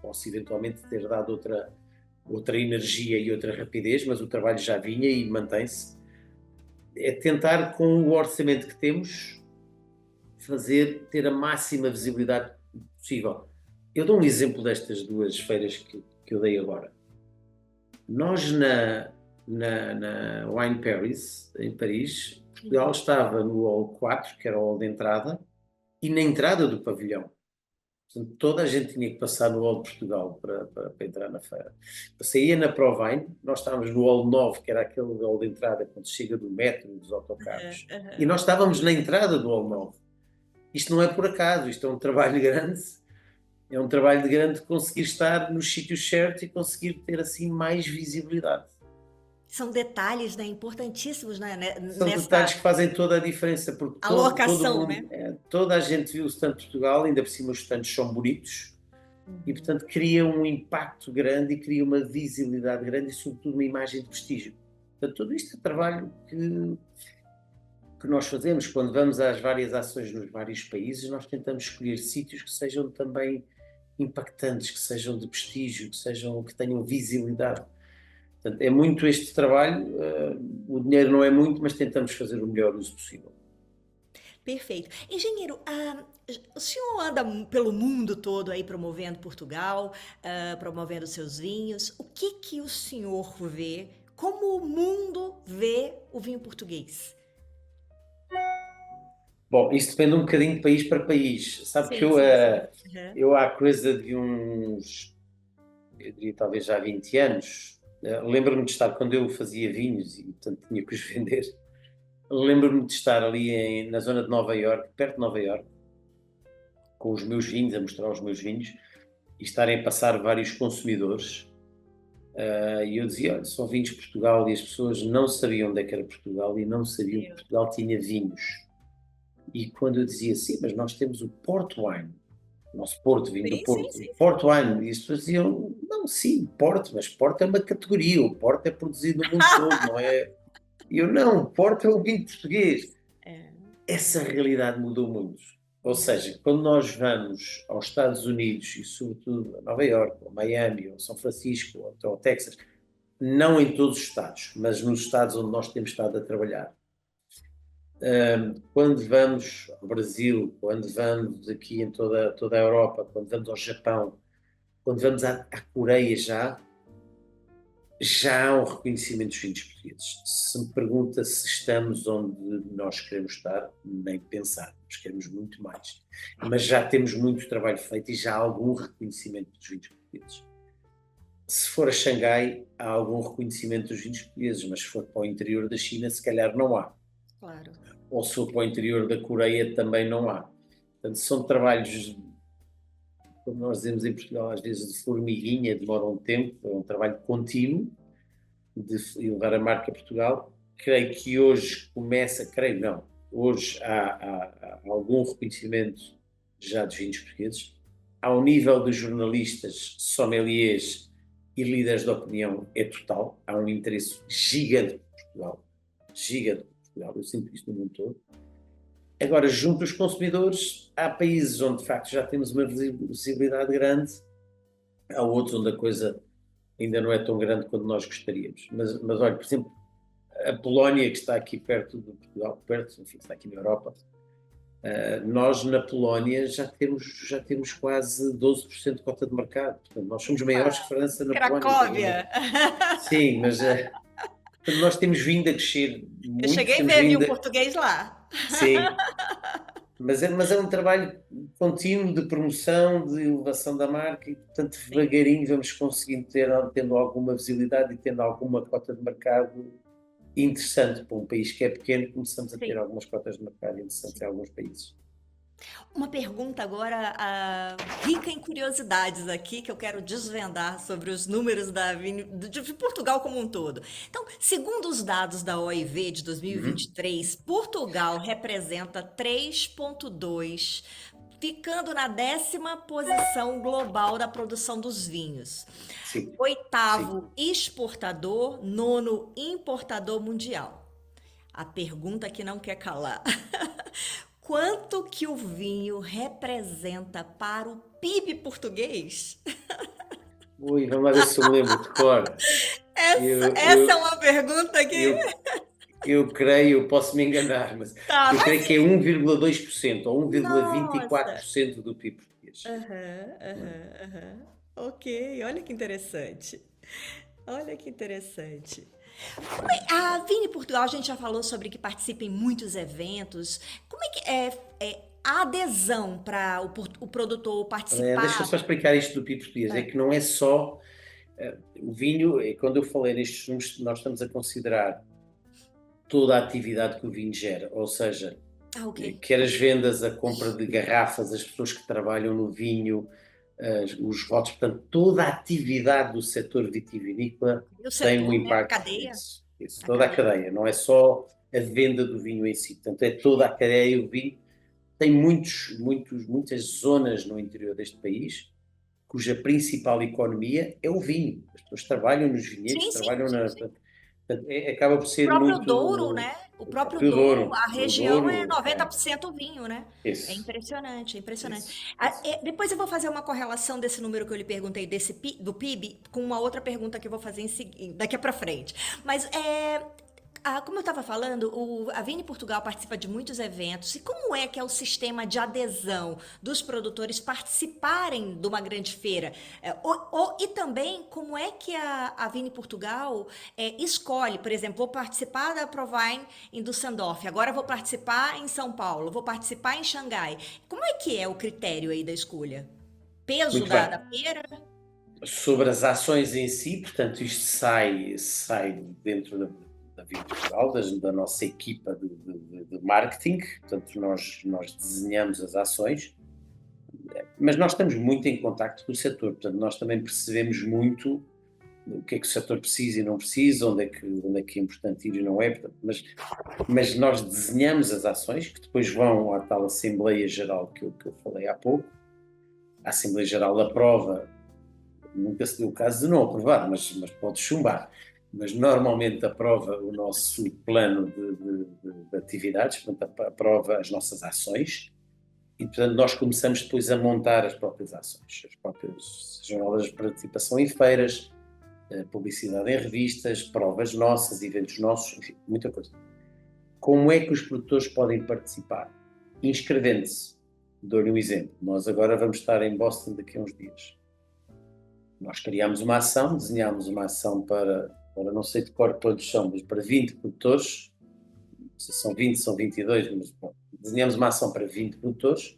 Posso eventualmente ter dado outra energia e outra rapidez, mas o trabalho já vinha e mantém-se. É tentar, com o orçamento que temos, ter a máxima visibilidade possível. Eu dou um exemplo destas duas feiras que eu dei agora. Nós, na Wine Paris, em Paris, Portugal estava no hall 4, que era o hall de entrada, e na entrada do pavilhão. Portanto, toda a gente tinha que passar no hall de Portugal para entrar na feira. Eu saía na Provine, nós estávamos no hall 9, que era aquele hall de entrada quando chega do metro e dos autocarros, e nós estávamos na entrada do hall 9. Isto não é por acaso, isto é um trabalho grande, é um trabalho de grande conseguir estar nos sítios certos e conseguir ter assim mais visibilidade. são detalhes, né, importantíssimos, né, São detalhes nessa que fazem toda a diferença, porque todo alocação, né? mundo, toda a gente viu o stand de Portugal, ainda por cima os stands são bonitos, e Uhum. portanto cria um impacto grande e cria uma visibilidade grande e sobretudo uma imagem de prestígio. Portanto, tudo isto é trabalho que nós fazemos quando vamos às várias ações nos vários países. Nós tentamos escolher sítios que sejam também impactantes, que sejam de prestígio, que tenham visibilidade. Portanto, é muito este trabalho. O dinheiro não é muito, mas tentamos fazer o melhor uso possível. Perfeito. Engenheiro, o senhor anda pelo mundo todo aí promovendo Portugal, promovendo seus vinhos. O que que o senhor vê? Como o mundo vê o vinho português? Bom, isto depende um bocadinho de país para país. Sabe que Sim, sim, sim. Uhum. eu há coisa de uns, eu diria talvez já há 20 anos, lembro-me de estar, quando eu fazia vinhos e portanto tinha que os vender, lembro-me de estar ali na zona de Nova Iorque, perto de Nova Iorque, com os meus vinhos, a mostrar os meus vinhos, e estarem a passar vários consumidores. E eu dizia, olha, são vinhos de Portugal, e as pessoas não sabiam onde é que era Portugal e não sabiam que Eu. Portugal tinha vinhos. E quando eu dizia, sim, mas nós temos o Port Wine, o nosso Porto, vinho do Sim, sim, Porto, o sim, sim. Port Wine, e as pessoas diziam, não, sim, Porto, mas Porto é uma categoria, o Porto é produzido no mundo todo, não é? E eu, não, Porto é o vinho português. É. Essa realidade mudou muito. Ou seja, quando nós vamos aos Estados Unidos e sobretudo a Nova Iorque, ou Miami, ou São Francisco, ou até ao Texas, não em todos os estados, mas nos estados onde nós temos estado a trabalhar. Quando vamos ao Brasil, quando vamos aqui em toda a Europa, quando vamos ao Japão, quando vamos à Coreia já há um reconhecimento dos vinhos portugueses. Se me pergunta se estamos onde nós queremos estar, nem pensar, nós queremos muito mais. Mas já temos muito trabalho feito e já há algum reconhecimento dos vinhos portugueses. Se for a Xangai, há algum reconhecimento dos vinhos portugueses, mas se for para o interior da China, se calhar não há. Claro. Ou se for para o interior da Coreia, também não há. Portanto, são trabalhos, como nós dizemos em Portugal, às vezes de formiguinha, demora um tempo, é um trabalho contínuo de levar a marca a Portugal. Creio que hoje creio não, hoje há algum reconhecimento já dos vinhos portugueses. Ao nível dos jornalistas, sommeliers e líderes de opinião é total. Há um interesse gigante por Portugal. Gigante por Portugal. Eu sinto isto no mundo todo. Agora, junto aos consumidores, há países onde de facto já temos uma visibilidade grande, há outros onde a coisa ainda não é tão grande quanto nós gostaríamos. Mas olha, por exemplo, a Polónia, que está aqui perto de Portugal, enfim, está aqui na Europa, nós na Polónia já temos quase 12% de cota de mercado. Portanto, nós somos maiores que França na Polónia. Cracóvia. Sim, mas nós temos vindo a crescer Eu muito, cheguei a temos ver vinho vindo português lá. sim, mas é um trabalho contínuo de promoção, de elevação da marca e, portanto, Sim. devagarinho vamos conseguindo tendo alguma visibilidade e tendo alguma cota de mercado interessante para um país que é pequeno, começamos a ter Sim. algumas cotas de mercado interessantes Sim. em alguns países. Uma pergunta agora, rica em curiosidades aqui, que eu quero desvendar sobre os números de Portugal como um todo. Então, segundo os dados da OIV de Uhum. 2023, Portugal representa 3,2, ficando na 10ª posição global da produção dos vinhos. Sim, sim. Oitavo exportador, nono importador mundial. A pergunta que não quer calar. Quanto que o vinho representa para o PIB português? Ui, vamos lá ver se eu me lembro de cor. Essa, Eu, essa é eu, uma pergunta que eu, eu creio, eu posso me enganar, mas tá, eu creio mas que é 1,2% ou nossa. 1,24% do PIB português. Aham, aham, aham. Ok, olha que interessante. Olha que interessante. A Vini Portugal, a gente já falou sobre que participa em muitos eventos. Como é que é a adesão para o produtor Deixa eu participar? só explicar isto do PIB português. É que não é só o vinho, quando eu falei nestes números, nós estamos a considerar toda a atividade que o vinho gera, ou seja, Ah, ok. quer as vendas, a compra de garrafas, as pessoas que trabalham no vinho, os votos, portanto, toda a atividade do setor vitivinícola O tem um setor, né? A impacto cadeia. nisso. Isso, A toda a cadeia. cadeia, não é só a venda do vinho em si, portanto, é toda a cadeia. E o vinho tem muitas zonas no interior deste país cuja principal economia é o vinho. As pessoas trabalham nos vinhedos, Sim, sim, trabalham sim, na. sim. Acaba por O ser próprio Douro, muito né? O o próprio próprio Douro, Douro, a o região é Douro, 90% vinho, né? É isso, impressionante, é impressionante. isso. Depois eu vou fazer uma correlação desse número que eu lhe perguntei do PIB com uma outra pergunta que eu vou fazer daqui para frente. Mas como eu estava falando, a Vini Portugal participa de muitos eventos. E como é que é o sistema de adesão dos produtores participarem de uma grande feira? E também como é que a Vini Portugal escolhe, por exemplo, vou participar da Provine em Düsseldorf, agora vou participar em São Paulo, vou participar em Xangai. Como é que é o critério aí da escolha? Peso Muito da bem. feira? Sobre as ações em si, portanto, isto sai dentro da Via Portugal, da nossa equipa de marketing, portanto, nós desenhamos as ações, mas nós estamos muito em contacto com o setor, portanto, nós também percebemos muito o que é que o setor precisa e não precisa, onde é que é importante ir e não é, portanto, mas nós desenhamos as ações que depois vão à tal Assembleia Geral que eu falei há pouco. A Assembleia Geral aprova, nunca se deu o caso de não aprovar, mas pode chumbar. Mas normalmente aprova o nosso plano de atividades, portanto, aprova as nossas ações e, portanto, nós começamos depois a montar as próprias ações, as próprias jornadas de participação em feiras, publicidade em revistas, provas nossas, eventos nossos, enfim, muita coisa. Como é que os produtores podem participar? Inscrevendo-se. Dou-lhe um exemplo. Nós agora vamos estar em Boston daqui a uns dias. Nós criámos uma ação, desenhámos uma ação para não sei de cor quantos são, mas para 20 produtores, não sei se são 20, são 22, mas bom, desenhamos uma ação para 20 produtores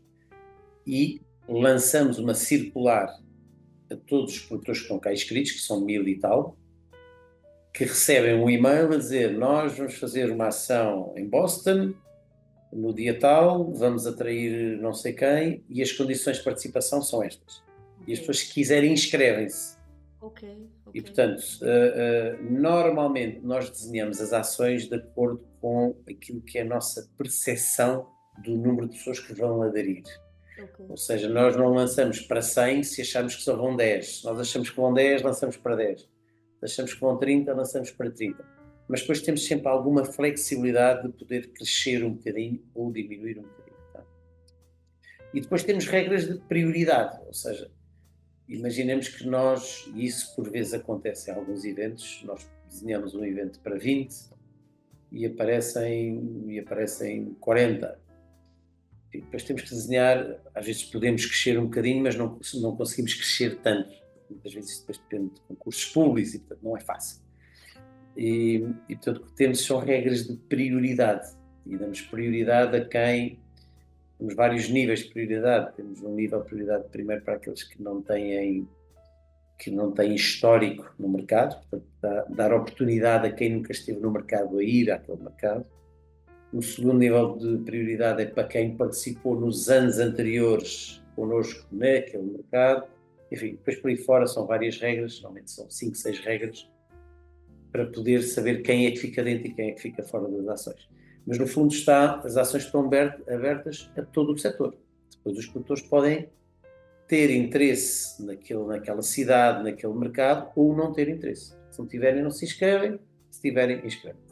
e lançamos uma circular a todos os produtores que estão cá inscritos, que são 1000 e tal, que recebem um e-mail a dizer: nós vamos fazer uma ação em Boston, no dia tal, vamos atrair não sei quem e as condições de participação são estas. E Ok, as pessoas, se quiserem, inscrevem-se. ok, E, ok. portanto, normalmente nós desenhamos as ações de acordo com aquilo que é a nossa percepção do número de pessoas que vão aderir. Ok. Ou seja, nós não lançamos para 100 se achamos que só vão 10. Se nós achamos que vão 10, lançamos para 10. Se achamos que vão 30, lançamos para 30. Mas depois temos sempre alguma flexibilidade de poder crescer um bocadinho ou diminuir um bocadinho. Tá? E depois temos regras de prioridade, ou seja, imaginemos que nós, e isso por vezes acontece em alguns eventos, nós desenhamos um evento para 20 e aparecem 40. E depois temos que desenhar, às vezes podemos crescer um bocadinho, mas não conseguimos crescer tanto. Muitas vezes isso depois depende de concursos públicos e, portanto, não é fácil. Portanto, o que temos são regras de prioridade. E damos prioridade a quem. Temos vários níveis de prioridade. Temos um nível de prioridade primeiro para aqueles que não têm histórico no mercado, portanto, dar oportunidade a quem nunca esteve no mercado a ir àquele mercado. O segundo nível de prioridade é para quem participou nos anos anteriores connosco naquele mercado. Enfim, depois por aí fora são várias regras, normalmente são 5, 6 regras, para poder saber quem é que fica dentro e quem é que fica fora das ações. Mas no fundo as ações estão abertas a todo o setor. Depois os produtores podem ter interesse naquela cidade, naquele mercado, ou não ter interesse. Se não tiverem, não se inscrevem. Se tiverem, inscrevem-se.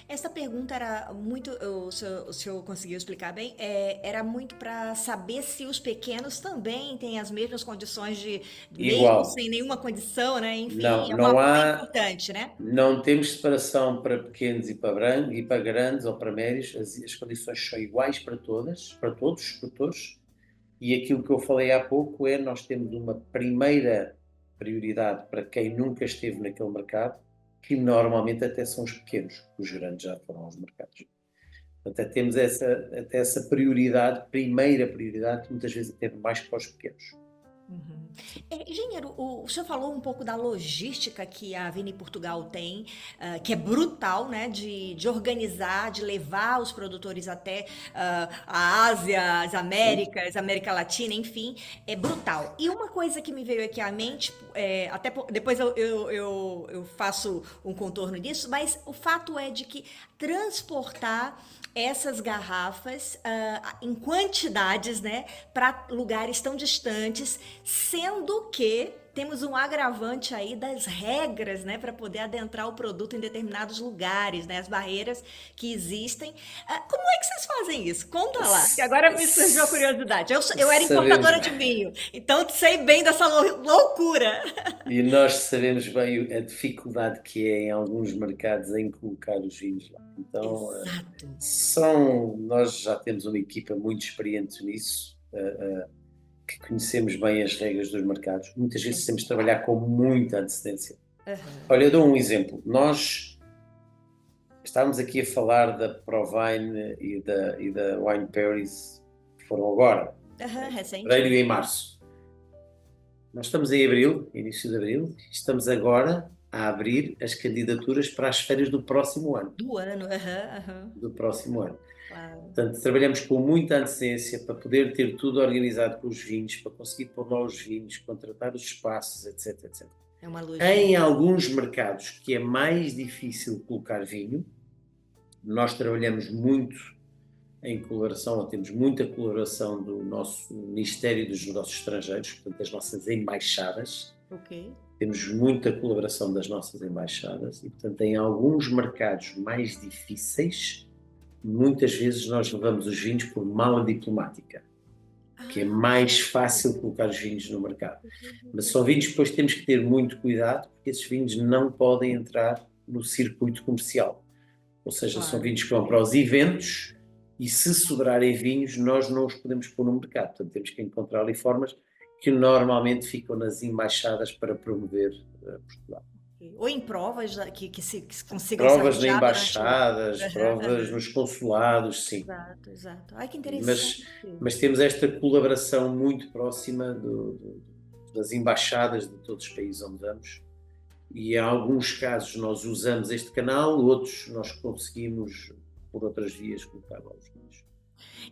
Essa pergunta era muito, o senhor conseguiu explicar bem, era muito para saber se os pequenos também têm as mesmas condições de mesmo Igual. sem nenhuma condição, né? Enfim, Não, é uma não coisa há, importante, né? não temos separação para pequenos e para grandes ou para médios. As condições são iguais para todos os produtores. E aquilo que eu falei há pouco nós temos uma primeira prioridade para quem nunca esteve naquele mercado, que normalmente até são os pequenos, os grandes já foram aos mercados. Portanto, temos essa prioridade, primeira prioridade, que muitas vezes até mais para os pequenos. Uhum. Engenheiro, o senhor falou um pouco da logística que a Vini Portugal tem, que é brutal, né, de organizar, de levar os produtores até a Ásia, as Sim, Américas, América Latina, enfim, é brutal. E uma coisa que me veio aqui à mente, depois eu faço um contorno disso, mas o fato é de que transportar essas garrafas em quantidades, né, para lugares tão distantes, sendo que temos um agravante aí das regras, né, para poder adentrar o produto em determinados lugares, né, as barreiras que existem. Como é que vocês fazem isso? Conta lá, que agora me surgiu a curiosidade. Eu era sabemos importadora de bem. vinho, então sei bem dessa loucura. E nós sabemos bem a dificuldade que é em alguns mercados em colocar os vinhos lá. Então, Exato. nós já temos uma equipa muito experiente nisso, que conhecemos bem as regras dos mercados. Muitas vezes temos de trabalhar com muita antecedência. Aham. Olha, eu dou um exemplo. Nós estávamos aqui a falar da Provine e da Wine Paris, que foram agora, Aham, em recente. fevereiro e em março. Nós estamos em abril, início de abril, e estamos agora a abrir as candidaturas para as feiras do próximo ano. Do ano, aham, aham. Do próximo ano. Claro. Portanto, trabalhamos com muita antecedência para poder ter tudo organizado com os vinhos, para conseguir pôr lá os vinhos, contratar os espaços, etc, etc. É uma logística. Em alguns mercados que é mais difícil colocar vinho, nós trabalhamos muito em colaboração, ou temos muita colaboração do nosso Ministério dos Negócios Estrangeiros, portanto, das nossas embaixadas. Ok. Temos muita colaboração das nossas embaixadas e, portanto, em alguns mercados mais difíceis, muitas vezes nós levamos os vinhos por mala diplomática, que é Ah, mais fácil colocar os vinhos no mercado. Mas são vinhos que depois temos que ter muito cuidado, porque esses vinhos não podem entrar no circuito comercial. Ou seja, são claro. vinhos que vão para os eventos e se sobrarem vinhos, nós não os podemos pôr no mercado. Portanto, temos que encontrar ali formas que normalmente ficam nas embaixadas para promover Portugal. Ou em provas que consigam se Provas na arranjar durante o. embaixadas, Aham, provas aham. nos consulados, sim. Exato, exato. Ai, que Mas, interessante. mas temos esta colaboração muito próxima das embaixadas de todos os países onde vamos. E em alguns casos nós usamos este canal, outros nós conseguimos, por outras vias, colocar lá os vinhos.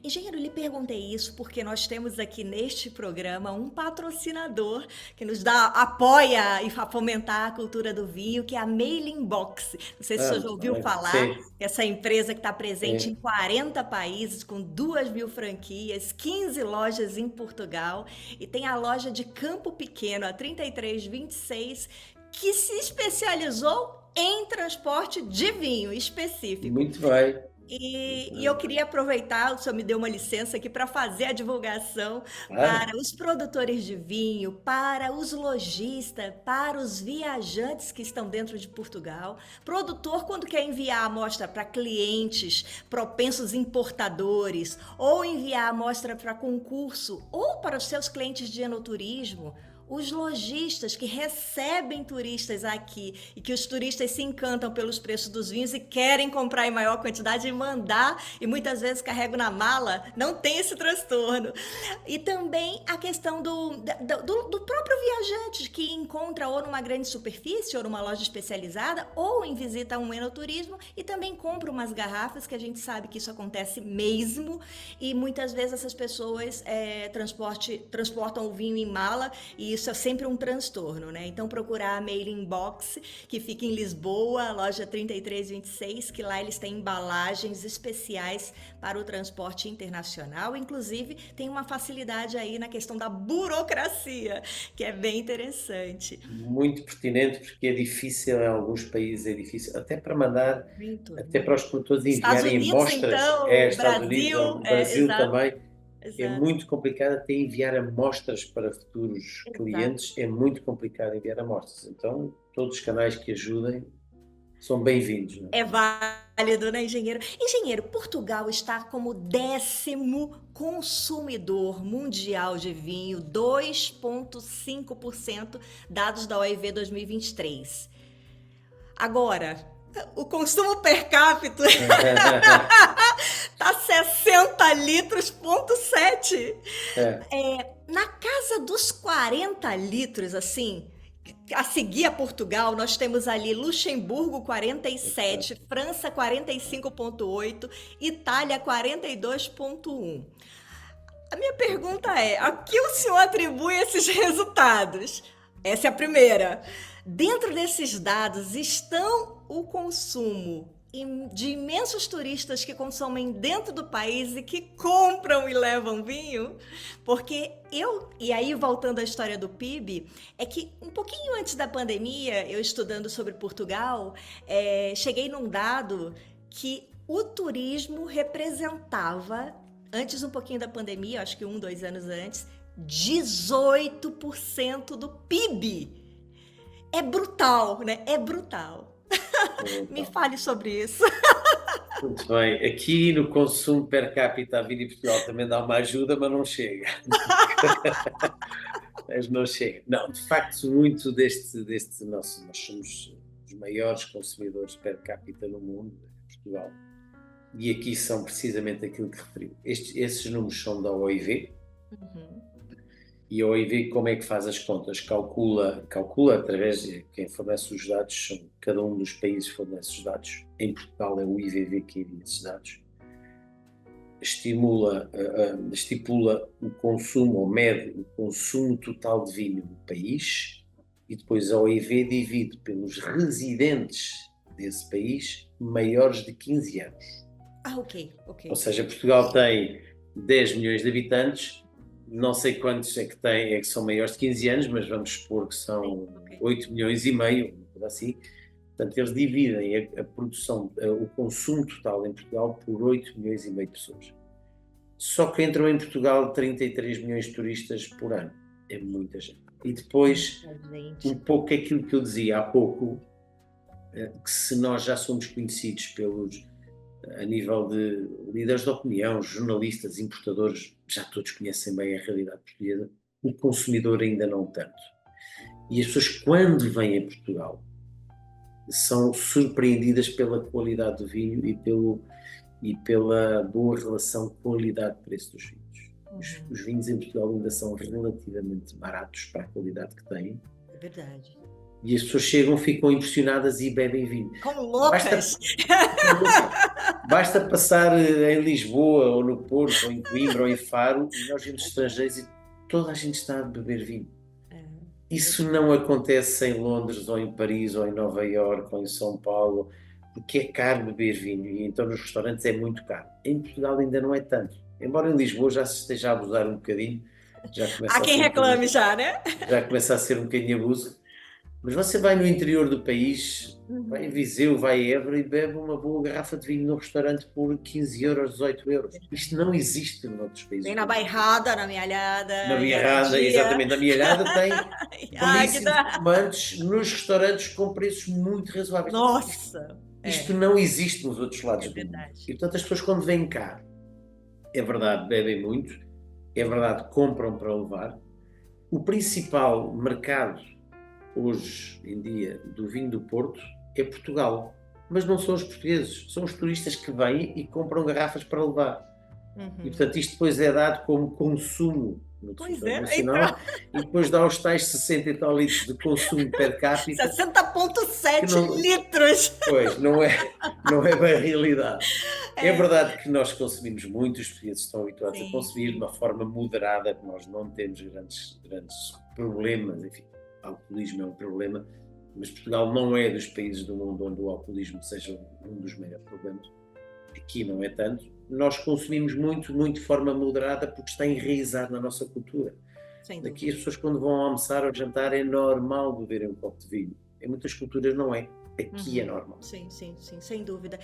Engenheiro, eu lhe perguntei isso porque nós temos aqui neste programa um patrocinador que nos apoia e a fomentar a cultura do vinho, que é a Mailing Box. Não sei se o senhor já Muito ouviu bem. falar, Sim, essa empresa que está presente em sim. 40 países, com 2.000 franquias, 15 lojas em Portugal, e tem a loja de Campo Pequeno, a 3326, que se especializou em transporte de vinho específico. Muito bem. E eu queria aproveitar, o senhor me deu uma licença aqui para fazer a divulgação Claro. para os produtores de vinho, para os lojistas, para os viajantes que estão dentro de Portugal. Produtor, quando quer enviar a amostra para clientes propensos importadores, ou enviar a amostra para concurso, ou para os seus clientes de enoturismo, os lojistas que recebem turistas aqui e que os turistas se encantam pelos preços dos vinhos e querem comprar em maior quantidade e mandar, e muitas vezes carregam na mala, não tem esse transtorno. E também a questão do próprio viajante que encontra ou numa grande superfície ou numa loja especializada ou em visita a um enoturismo e também compra umas garrafas, que a gente sabe que isso acontece mesmo, e muitas vezes essas pessoas transportam o vinho em mala e isso é sempre um transtorno, né? Então procurar a Mailing Box, que fica em Lisboa, loja 3326, que lá eles têm embalagens especiais para o transporte internacional. Inclusive, tem uma facilidade aí na questão da burocracia, que é bem interessante. Muito pertinente, porque é difícil, em alguns países é difícil, até para mandar, até para os produtores Estados enviarem Unidos, amostras, então, Estados Unidos, Brasil, Brasil exato, também, é exato, muito complicado até enviar amostras para futuros exato. clientes, é muito complicado enviar amostras. Então, todos os canais que ajudem são bem-vindos, não é? É válido, né, engenheiro? Engenheiro, Portugal está como 10º consumidor mundial de vinho, 2,5%, dados da OIV 2023. Agora, o consumo per capita tá 60 litros, ponto 7. É, Na casa dos 40 litros, assim, a seguir a Portugal, nós temos ali Luxemburgo 47, França 45,8, Itália 42,1. A minha pergunta é: a que o senhor atribui esses resultados? Essa é a primeira. Dentro desses dados estão o consumo de imensos turistas que consomem dentro do país e que compram e levam vinho? Porque e aí voltando à história do PIB, é que um pouquinho antes da pandemia, eu estudando sobre Portugal, cheguei num dado que o turismo representava, antes um pouquinho da pandemia, acho que 2 anos antes, 18% do PIB. É brutal, né? É brutal. Me então, fale sobre isso. muito bem. Aqui no consumo per capita, a Vini Portugal também dá uma ajuda, mas não chega. Mas não chega. Não, de facto, muito deste nosso, nós somos os maiores consumidores per capita no mundo, Portugal. E aqui são precisamente aquilo que referiu. Esses números são da OIV. E a OIV como é que faz as contas? Calcula através de quem fornece os dados, cada um dos países fornece os dados. Em Portugal é o IVV que envia esses dados. Estipula o consumo, ou mede o consumo total de vinho do país, e depois a OIV divide pelos residentes desse país maiores de 15 anos. Ok. Ou seja, Portugal tem 10 milhões de habitantes, não sei quantos é que são maiores de 15 anos, mas vamos supor que são 8 milhões e meio, assim. Portanto, eles dividem a produção, o consumo total em Portugal por 8 milhões e meio de pessoas. Só que entram em Portugal 33 milhões de turistas por ano. É muita gente. E depois, um pouco aquilo que eu dizia há pouco, que se nós já somos conhecidos a nível de líderes de opinião, jornalistas, importadores, já todos conhecem bem a realidade portuguesa, o consumidor ainda não tanto. E as pessoas, quando vêm a Portugal, são surpreendidas pela qualidade do vinho e pela boa relação qualidade-preço dos vinhos. Os vinhos em Portugal ainda são relativamente baratos para a qualidade que têm. É verdade. E as pessoas chegam, ficam impressionadas e bebem vinho. Como loucas! Basta passar em Lisboa, ou no Porto, ou em Coimbra, ou em Faro, e nós vemos estrangeiros e toda a gente está a beber vinho. Isso não acontece em Londres, ou em Paris, ou em Nova Iorque, ou em São Paulo, porque é caro beber vinho, e então nos restaurantes é muito caro. Em Portugal ainda não é tanto. Embora em Lisboa já se esteja a abusar um bocadinho. Há quem reclame já, né? Já começa a ser um bocadinho abuso. Mas você vai no interior do país, vai em Viseu, vai a Évora e bebe uma boa garrafa de vinho no restaurante por 15 euros, 18 euros. Isto não existe noutros países. Nem na Bairrada, na Mialhada. Na Mialhada, exatamente. Na Mialhada tem belíssimos fumantes nos restaurantes com preços muito razoáveis. Nossa! Isto não existe nos outros lados do mundo. Verdade. E portanto as pessoas quando vêm cá, é verdade, bebem muito, é verdade, compram para levar, O principal mercado hoje em dia do vinho do Porto é Portugal, mas não são os portugueses, são os turistas que vêm e compram garrafas para levar. E portanto isto depois é dado como consumo no Pois território é, então, nacional e depois dá os tais 60 e tal litros de consumo per capita, que 60,7 não, litros. pois, não é bem a realidade. É verdade que nós consumimos muito, os portugueses estão habituados a Sim, consumir de sim. uma forma moderada, que nós não temos grandes problemas, enfim, o alcoolismo é um problema, mas Portugal não é dos países do mundo onde o alcoolismo seja um dos maiores problemas. Aqui não é tanto. Nós consumimos muito, muito de forma moderada porque está enraizado na nossa cultura. Sem Aqui dúvida. as pessoas quando vão almoçar ou jantar é normal beberem um copo de vinho. Em muitas culturas não é. Aqui é Uhum. normal. Sim, sim, sim, sem dúvida.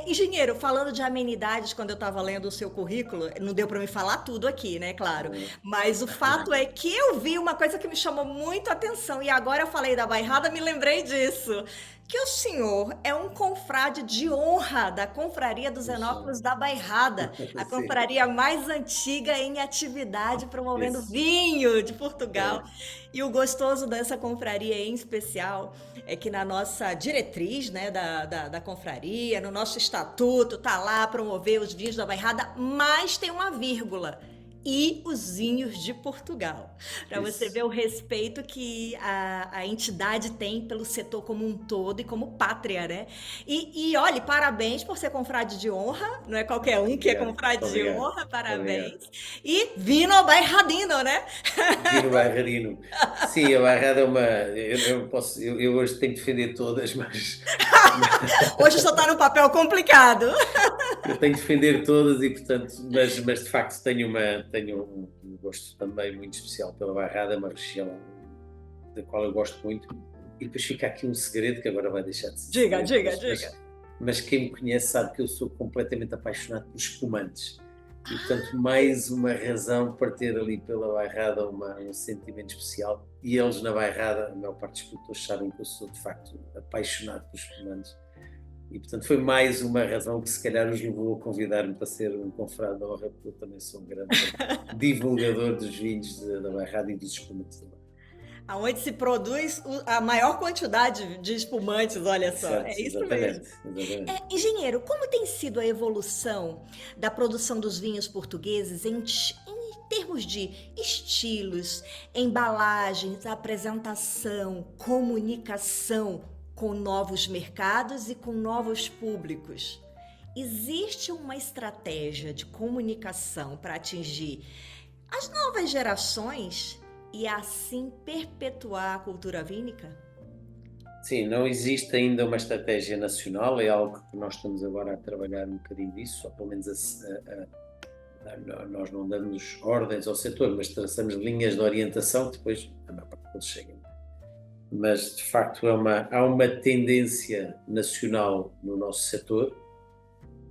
Engenheiro, falando de amenidades, quando eu estava lendo o seu currículo, não deu para me falar tudo aqui, né? Claro. Mas o fato é que eu vi uma coisa que me chamou muito a atenção, e agora eu falei da Bairrada, me lembrei disso. Que o senhor é um confrade de honra da Confraria dos Zenófilos da Bairrada, a Sim, confraria mais antiga em atividade promovendo isso. vinho de Portugal. É, E o gostoso dessa confraria em especial é que na nossa diretriz, né, da confraria, no nosso estatuto, tá lá promover os vinhos da Bairrada, mas tem uma vírgula. E os vinhos de Portugal. Para você ver isso. o respeito que a entidade tem pelo setor como um todo e como pátria, né? E olhe, parabéns por ser confrade de honra, não é qualquer um que é Obrigado, confrade de obrigado, honra, parabéns. obrigado. E vino bairradino, né? Vino Bairrarino. Sim, a Bairrada é uma. Eu hoje tenho que defender todas, Hoje só tá no papel complicado. eu tenho que defender todas e, portanto, mas de facto tenho um gosto também muito especial pela Bairrada, uma região da qual eu gosto muito. E depois fica aqui um segredo que agora vai deixar de ser Diga, segredo, diga, diga. mas quem me conhece sabe que eu sou completamente apaixonado por espumantes. E, portanto, mais uma razão para ter ali pela Bairrada um sentimento especial. E eles na Bairrada, a maior parte dos produtores sabem que eu sou, de facto, apaixonado por espumantes. E, portanto, foi mais uma razão que se calhar os levou a convidar-me para ser um confrade de honra, porque eu também sou um grande divulgador dos vinhos da Bairrada e dos espumantes da Bairrada. Aonde se produz a maior quantidade de espumantes, olha só. É Certo, isso mesmo. exatamente, exatamente. Engenheiro, como tem sido a evolução da produção dos vinhos portugueses em termos de estilos, embalagens, apresentação, comunicação com novos mercados e com novos públicos? Existe uma estratégia de comunicação para atingir as novas gerações e assim perpetuar a cultura vínica? Sim, não existe ainda uma estratégia nacional, é algo que nós estamos agora a trabalhar um bocadinho disso, ou pelo menos nós não damos ordens ao setor, mas traçamos linhas de orientação que depois a maior parte deles chegam. Mas de facto há uma tendência nacional no nosso setor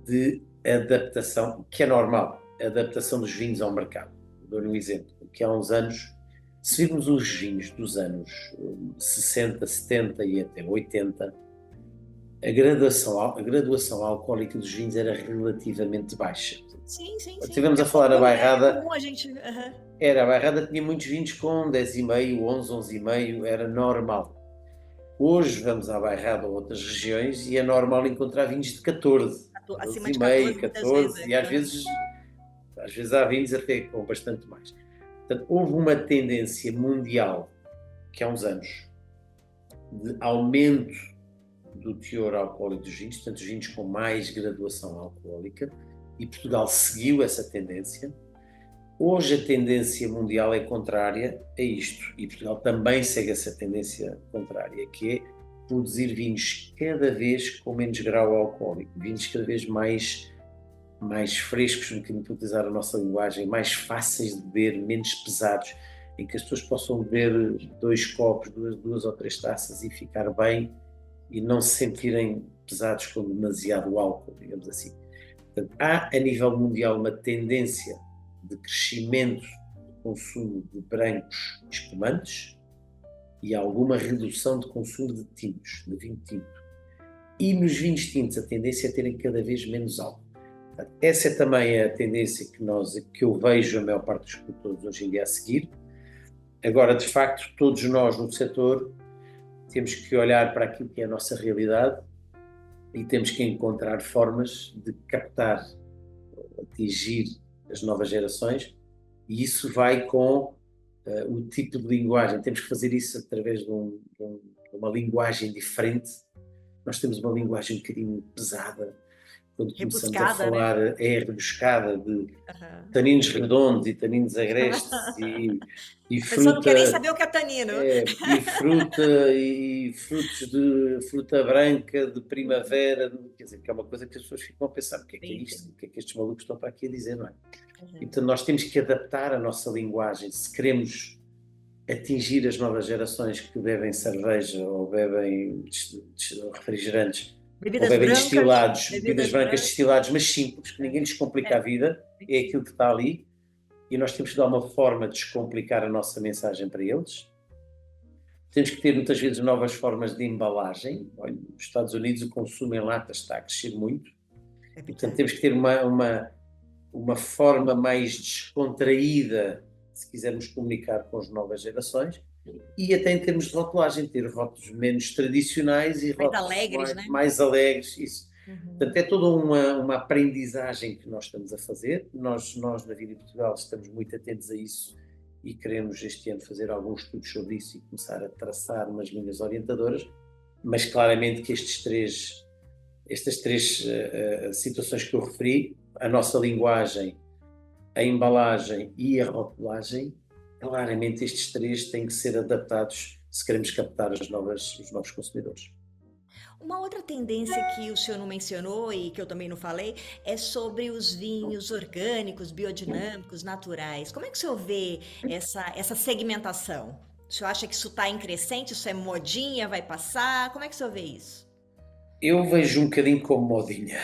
de adaptação, que é normal, a adaptação dos vinhos ao mercado. Dou-lhe um exemplo, que há uns anos, se virmos os vinhos dos anos 60, 70 e até 80, a graduação alcoólica dos vinhos era relativamente baixa. Sim, sim, Quando sim. estivemos a falar da É Bairrada, comum a gente. Aham. a Bairrada tinha muitos vinhos com 10,5, 11, 11,5, era normal. Hoje vamos à Bairrada ou outras regiões e é normal encontrar vinhos de 14, Acima de 14, 12,5, muitas vezes. 14 e às vezes há vinhos até com bastante mais. Portanto, houve uma tendência mundial, que há uns anos, de aumento do teor alcoólico dos vinhos, portanto, os vinhos com mais graduação alcoólica, e Portugal seguiu essa tendência. Hoje a tendência mundial é contrária a isto, e Portugal também segue essa tendência contrária, que é produzir vinhos cada vez com menos grau alcoólico, vinhos cada vez mais frescos, um bocadinho para utilizar a nossa linguagem, mais fáceis de beber, menos pesados, em que as pessoas possam beber 2 copos, duas ou 3 taças e ficar bem e não se sentirem pesados com demasiado álcool, digamos assim. Portanto, há a nível mundial uma tendência de crescimento do consumo de brancos espumantes e alguma redução de consumo de tintos, de vinho tinto. E nos vinhos tintos a tendência é terem cada vez menos álcool. Portanto, essa é também a tendência que eu vejo a maior parte dos produtores hoje em dia a seguir. Agora, de facto, todos nós no setor temos que olhar para aquilo que é a nossa realidade e temos que encontrar formas de captar, atingir as novas gerações, e isso vai com o tipo de linguagem. Temos que fazer isso através de uma linguagem diferente. Nós temos uma linguagem um bocadinho pesada, quando começamos a Rebuscada, né? falar, é rebuscada, de Aham. taninos redondos e taninos agrestes e A pessoa não quer nem fruta, saber o que é tanino. e fruta e frutos de fruta branca de primavera, quer dizer, que é uma coisa que as pessoas ficam a pensar, o que é Sim, isto? sim. O que é que estes malucos estão para aqui a dizer, não é? E Uhum. portanto nós temos que adaptar a nossa linguagem se queremos atingir as novas gerações que bebem cerveja ou bebem refrigerantes ou Bebidas bebem brancas, destilados, bebidas bebidas brancas brancas. destilados, mas simples, que É, ninguém lhes complica a é, vida, é aquilo que está ali, e nós temos que dar uma forma de descomplicar a nossa mensagem para eles. Temos que ter muitas vezes novas formas de embalagem. Olha, nos Estados Unidos o consumo em latas está a crescer muito, é e portanto verdade. temos que ter uma forma mais descontraída, se quisermos comunicar com as novas gerações, e até em termos de rotulagem, ter rótulos menos tradicionais e Mais rótulos alegres, mais, né? mais alegres, isso. Portanto, Uhum. é toda uma aprendizagem que nós estamos a fazer. Nós na Vida em Portugal, estamos muito atentos a isso e queremos este ano fazer alguns estudos sobre isso e começar a traçar umas linhas orientadoras, mas claramente que estas três situações que eu referi, a nossa linguagem, a embalagem e a rotulagem, claramente estes três têm que ser adaptados se queremos captar os novos consumidores. Uma outra tendência que o senhor não mencionou e que eu também não falei é sobre os vinhos orgânicos, biodinâmicos, naturais. Como é que o senhor vê essa segmentação? O senhor acha que isso está em crescente? Isso é modinha? Vai passar? Como é que o senhor vê isso? Eu vejo um bocadinho como modinha.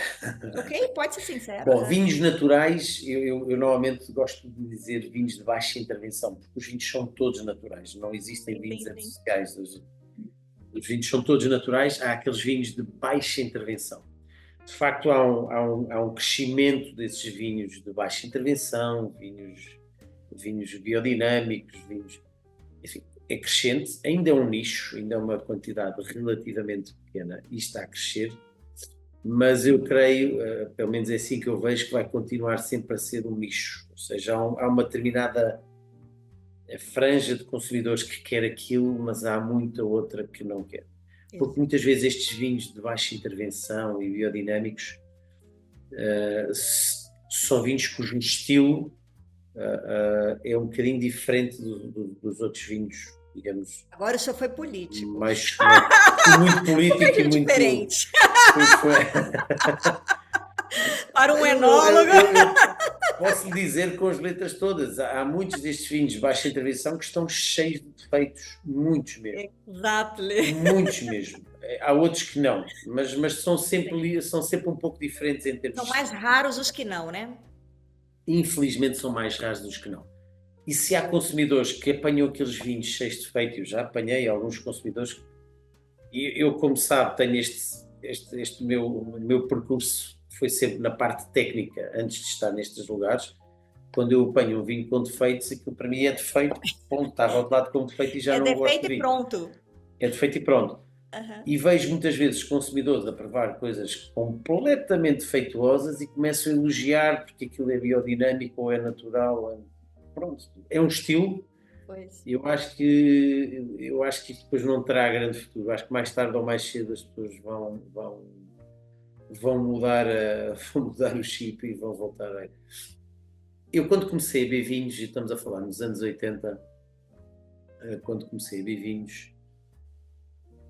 Ok? Pode ser sincero. Bom, Aham. vinhos naturais, eu normalmente gosto de dizer vinhos de baixa intervenção, porque os vinhos são todos naturais, não existem Sim, vinhos sim, sim. artificiais. Os vinhos são todos naturais, há aqueles vinhos de baixa intervenção. De facto, há um crescimento desses vinhos de baixa intervenção, vinhos biodinâmicos, enfim, é crescente, ainda é um nicho, ainda é uma quantidade relativamente pequena e está a crescer, mas eu creio, pelo menos é assim que eu vejo, que vai continuar sempre a ser um nicho, ou seja, há uma determinada franja de consumidores que quer aquilo, mas há muita outra que não quer. Porque Exato. muitas vezes estes vinhos de baixa intervenção e biodinâmicos são vinhos cujo estilo é um bocadinho diferente dos outros vinhos, digamos, Agora o senhor foi político. mais muito Por que político e que é muito. diferente? Foi, Para um eu, enólogo. eu, eu posso lhe dizer com as letras todas, há muitos destes vinhos de baixa intervenção que estão cheios de defeitos, muitos mesmo, Exato. muitos mesmo. Há outros que não, mas são sempre um pouco diferentes em termos São de mais estilo. raros os que não, né? Infelizmente são mais raros dos que não. E se há consumidores que apanham aqueles vinhos cheios de defeitos, eu já apanhei alguns consumidores, e eu, como sabe, tenho este meu percurso, foi sempre na parte técnica, antes de estar nestes lugares. Quando eu apanho um vinho com defeitos, aquilo para mim é defeito, ponto, está rotulado como defeito e já É não gosto defeito de e vinho. pronto. É defeito e pronto. Aham. E vejo muitas vezes consumidores a provar coisas completamente defeituosas e começam a elogiar porque aquilo é biodinâmico ou é natural. Pronto, é um estilo. Pois. Eu acho que isto depois não terá grande futuro. Acho que mais tarde ou mais cedo as pessoas vão mudar, vão mudar o chip e vão voltar a. Eu, quando comecei a beber vinhos, e estamos a falar nos anos 80, quando comecei a beber vinhos,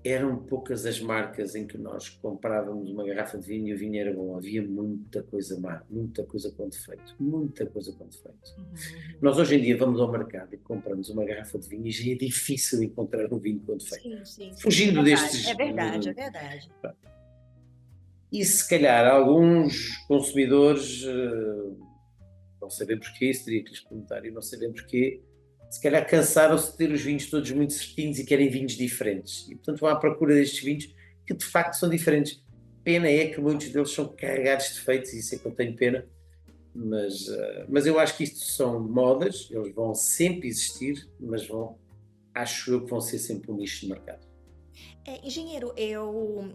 eram poucas as marcas em que nós comprávamos uma garrafa de vinho e o vinho era bom. Havia muita coisa má, muita coisa com defeito, muita coisa com defeito. Uhum. Nós hoje em dia vamos ao mercado e compramos uma garrafa de vinho e já é difícil encontrar um vinho com defeito. Sim, sim, sim. É Fugindo verdade, é destes. verdade, é verdade. E se calhar alguns consumidores, não sabemos porquê, isso teria que lhes perguntar, e não sabemos porquê, se calhar cansaram-se de ter os vinhos todos muito certinhos e querem vinhos diferentes. E portanto vão à procura destes vinhos que de facto são diferentes. Pena é que muitos deles são carregados de defeitos, e isso é que eu tenho pena, mas eu acho que isto são modas, eles vão sempre existir, mas acho eu que vão ser sempre um nicho de mercado. Engenheiro, eu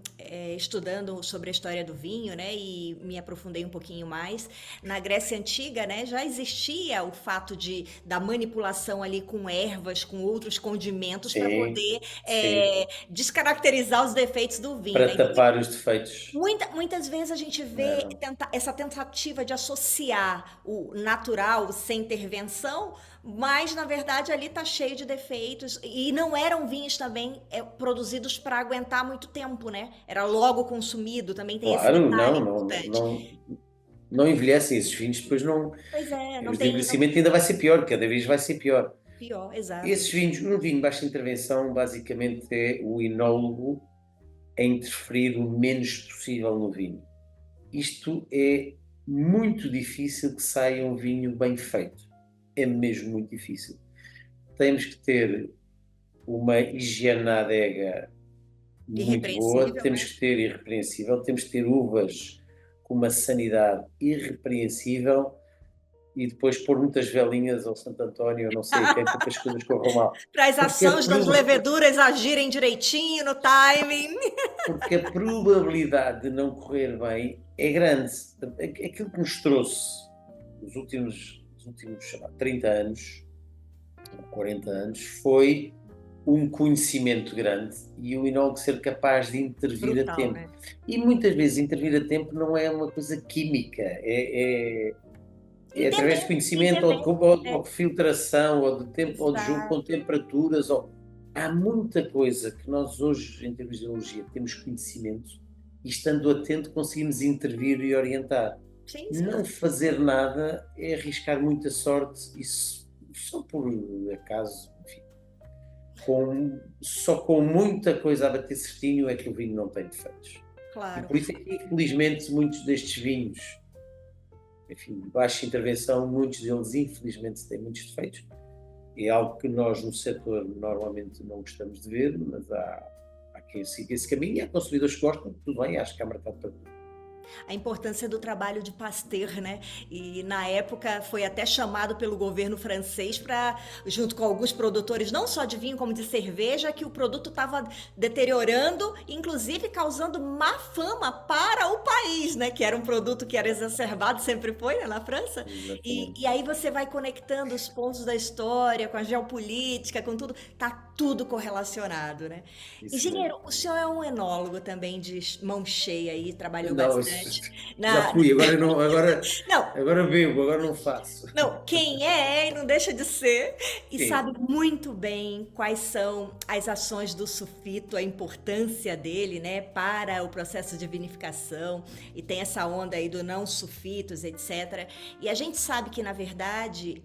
estudando sobre a história do vinho, né, e me aprofundei um pouquinho mais, na Grécia Antiga, né, já existia o fato da manipulação ali com ervas, com outros condimentos para Sim, poder sim, descaracterizar os defeitos do vinho, para né? Então, tapar os defeitos. muitas vezes a gente vê Era. essa tentativa de associar o natural sem intervenção, mas na verdade ali está cheio de defeitos e não eram vinhos também produzidos para aguentar muito tempo, né? Era logo consumido, também tem esse Claro, detalhe não, não, não, importante. não envelhecem esses vinhos, depois não. Pois é, não Os de tem, não, envelhecimento ainda vai ser pior, cada vez vai ser pior. pior, exato. Esses vinhos, um vinho de baixa intervenção, basicamente é o enólogo a interferir o menos possível no vinho. Isto é muito difícil que saia um vinho bem feito. É mesmo muito difícil. Temos que ter uma higiene na adega muito boa, Irrepreensível, temos né? que ter irrepreensível, temos que ter uvas com uma sanidade irrepreensível e depois pôr muitas velinhas ao Santo António, eu não sei a quem, para que as coisas corram mal. Para as Porque a, ações das leveduras agirem direitinho no timing. porque a probabilidade de não correr bem é grande. Aquilo que nos trouxe os últimos sei lá, 30 anos, 40 anos, foi um conhecimento grande e o enólogo ser capaz de intervir a Brutal, tempo. né? E muitas vezes intervir a tempo não é uma coisa química, é através de conhecimento Entender. ou de filtração, ou de tempo, ou de jogo com Exato. temperaturas. Há muita coisa que nós hoje, em termos de geologia, temos conhecimento e estando atento conseguimos intervir e orientar. Sim, sim. Não fazer nada é arriscar muita sorte e só por acaso, enfim, só com muita coisa a bater certinho é que o vinho não tem defeitos. E Claro. por isso é que, infelizmente, muitos destes vinhos, enfim, de baixa intervenção, muitos deles, infelizmente, têm muitos defeitos. É algo que nós, no setor, normalmente não gostamos de ver, mas há quem siga esse caminho e há consumidores que gostam, tudo bem, acho que há mercado para tudo. A importância do trabalho de Pasteur, né? E na época foi até chamado pelo governo francês para, junto com alguns produtores, não só de vinho como de cerveja, que o produto estava deteriorando, inclusive causando má fama para o país, né? Que era um produto que era exacerbado, sempre foi, né, na França. E Exatamente. aí você vai conectando os pontos da história com a geopolítica, com tudo, tá tudo correlacionado, né? Isso mesmo. Engenheiro, o senhor é um enólogo também de mão cheia aí, trabalhou Não, bastante já na, fui, agora não, não, agora bebo, agora não faço. não, quem é e não deixa de ser, e Sim, sabe muito bem quais são as ações do sulfito, a importância dele, né, para o processo de vinificação, e tem essa onda aí do não sulfitos, etc. E a gente sabe que, na verdade,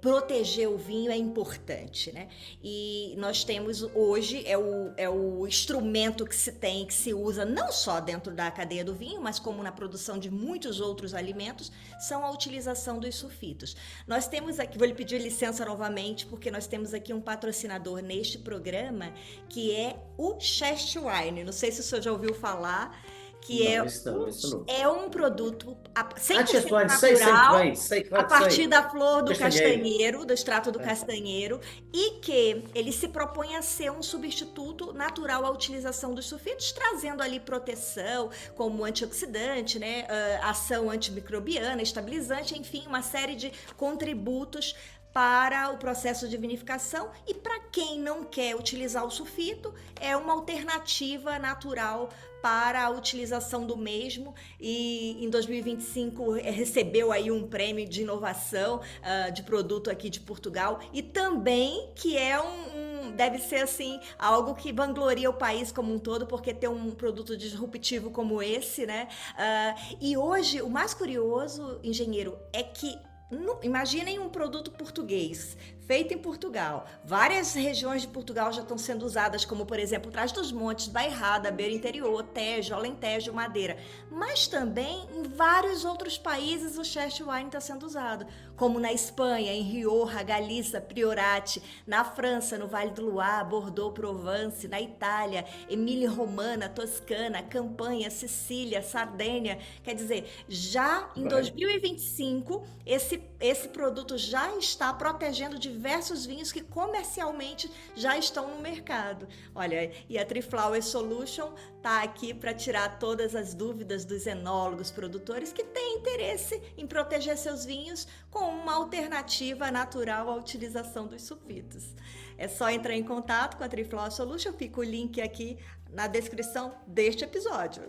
proteger o vinho é importante, né? E nós temos hoje, é o instrumento que se tem, que se usa não só dentro da cadeia do vinho, mas como na produção de muitos outros alimentos, são a utilização dos sulfitos. Nós temos aqui, vou lhe pedir licença novamente, porque nós temos aqui um patrocinador neste programa, que é o Chest Wine. Não sei se o senhor já ouviu falar, que não, isso não. é um produto Ah, 100% Chestuane, sei que natural, vem, sei, a claro que partir sei. da flor do Castanheiro. castanheiro, do extrato do Ah, castanheiro, e que ele se propõe a ser um substituto natural à utilização dos sulfitos, trazendo ali proteção como antioxidante, né, ação antimicrobiana, estabilizante, enfim, uma série de contributos para o processo de vinificação, e para quem não quer utilizar o sulfito, é uma alternativa natural para a utilização do mesmo, e em 2025 recebeu aí um prêmio de inovação de produto aqui de Portugal, e também que é deve ser assim algo que vangloria o país como um todo, porque ter um produto disruptivo como esse, né? E hoje o mais curioso, engenheiro, é que imaginem um produto português feito em Portugal. Várias regiões de Portugal já estão sendo usadas, como por exemplo, Trás-os-Montes, Bairrada, Beira Interior, Tejo, Alentejo, Madeira. Mas também em vários outros países o Chest Wine está sendo usado, como na Espanha, em Rioja, Galiza, Priorat, na França, no Vale do Loire, Bordeaux, Provence, na Itália, Emília-Romana, Toscana, Campanha, Sicília, Sardenha. Quer dizer, já em Bem, 2025, esse produto já está protegendo diversos vinhos que comercialmente já estão no mercado. Olha, e a Triflower Solution está aqui para tirar todas as dúvidas dos enólogos, produtores que têm interesse em proteger seus vinhos com uma alternativa natural à utilização dos sulfitos. É só entrar em contato com a Triflower Solution, fica o link aqui na descrição deste episódio.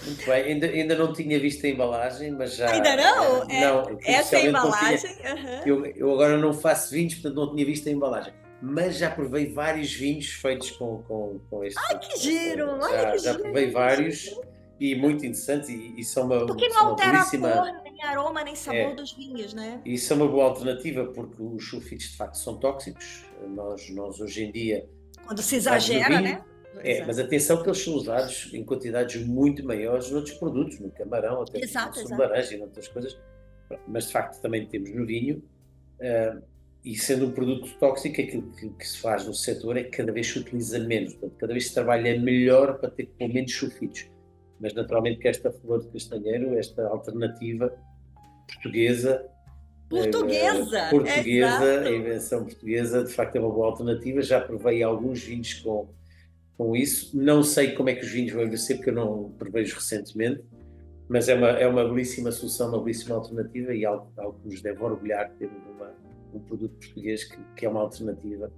muito bem, ainda não tinha visto a embalagem, mas já. Ainda não? Não, Essa é a oficialmente não tinha. embalagem. Uhum. Eu agora não faço vinhos, portanto não tinha visto a embalagem. Mas já provei vários vinhos feitos com este. Ai, que giro! Olha que Já giro! provei vários e muito interessantes e são Porque não são uma altera a belíssima. cor, nem aroma, nem sabor É, dos vinhos, né? e isso é uma boa alternativa porque os sulfitos de facto são tóxicos. Nós hoje em dia Quando se usados no exagera, né? vinho, mas Exato. atenção que eles são usados em quantidades muito maiores noutros produtos, no camarão, até no Exato, sumo de exato. laranja e noutras coisas, mas de facto também temos no vinho, eh, e sendo um produto tóxico, aquilo que se faz no setor é que cada vez se utiliza menos, portanto, cada vez se trabalha melhor para ter com menos sulfitos. Mas naturalmente que esta flor de castanheiro, esta alternativa portuguesa, Portuguesa, a exato. invenção portuguesa, de facto é uma boa alternativa. Já provei alguns vinhos com isso. Não sei como é que os vinhos vão envelhecer, porque eu não prevejo recentemente, mas é uma belíssima solução, uma belíssima alternativa e algo que nos deve orgulhar termos um produto português que é uma alternativa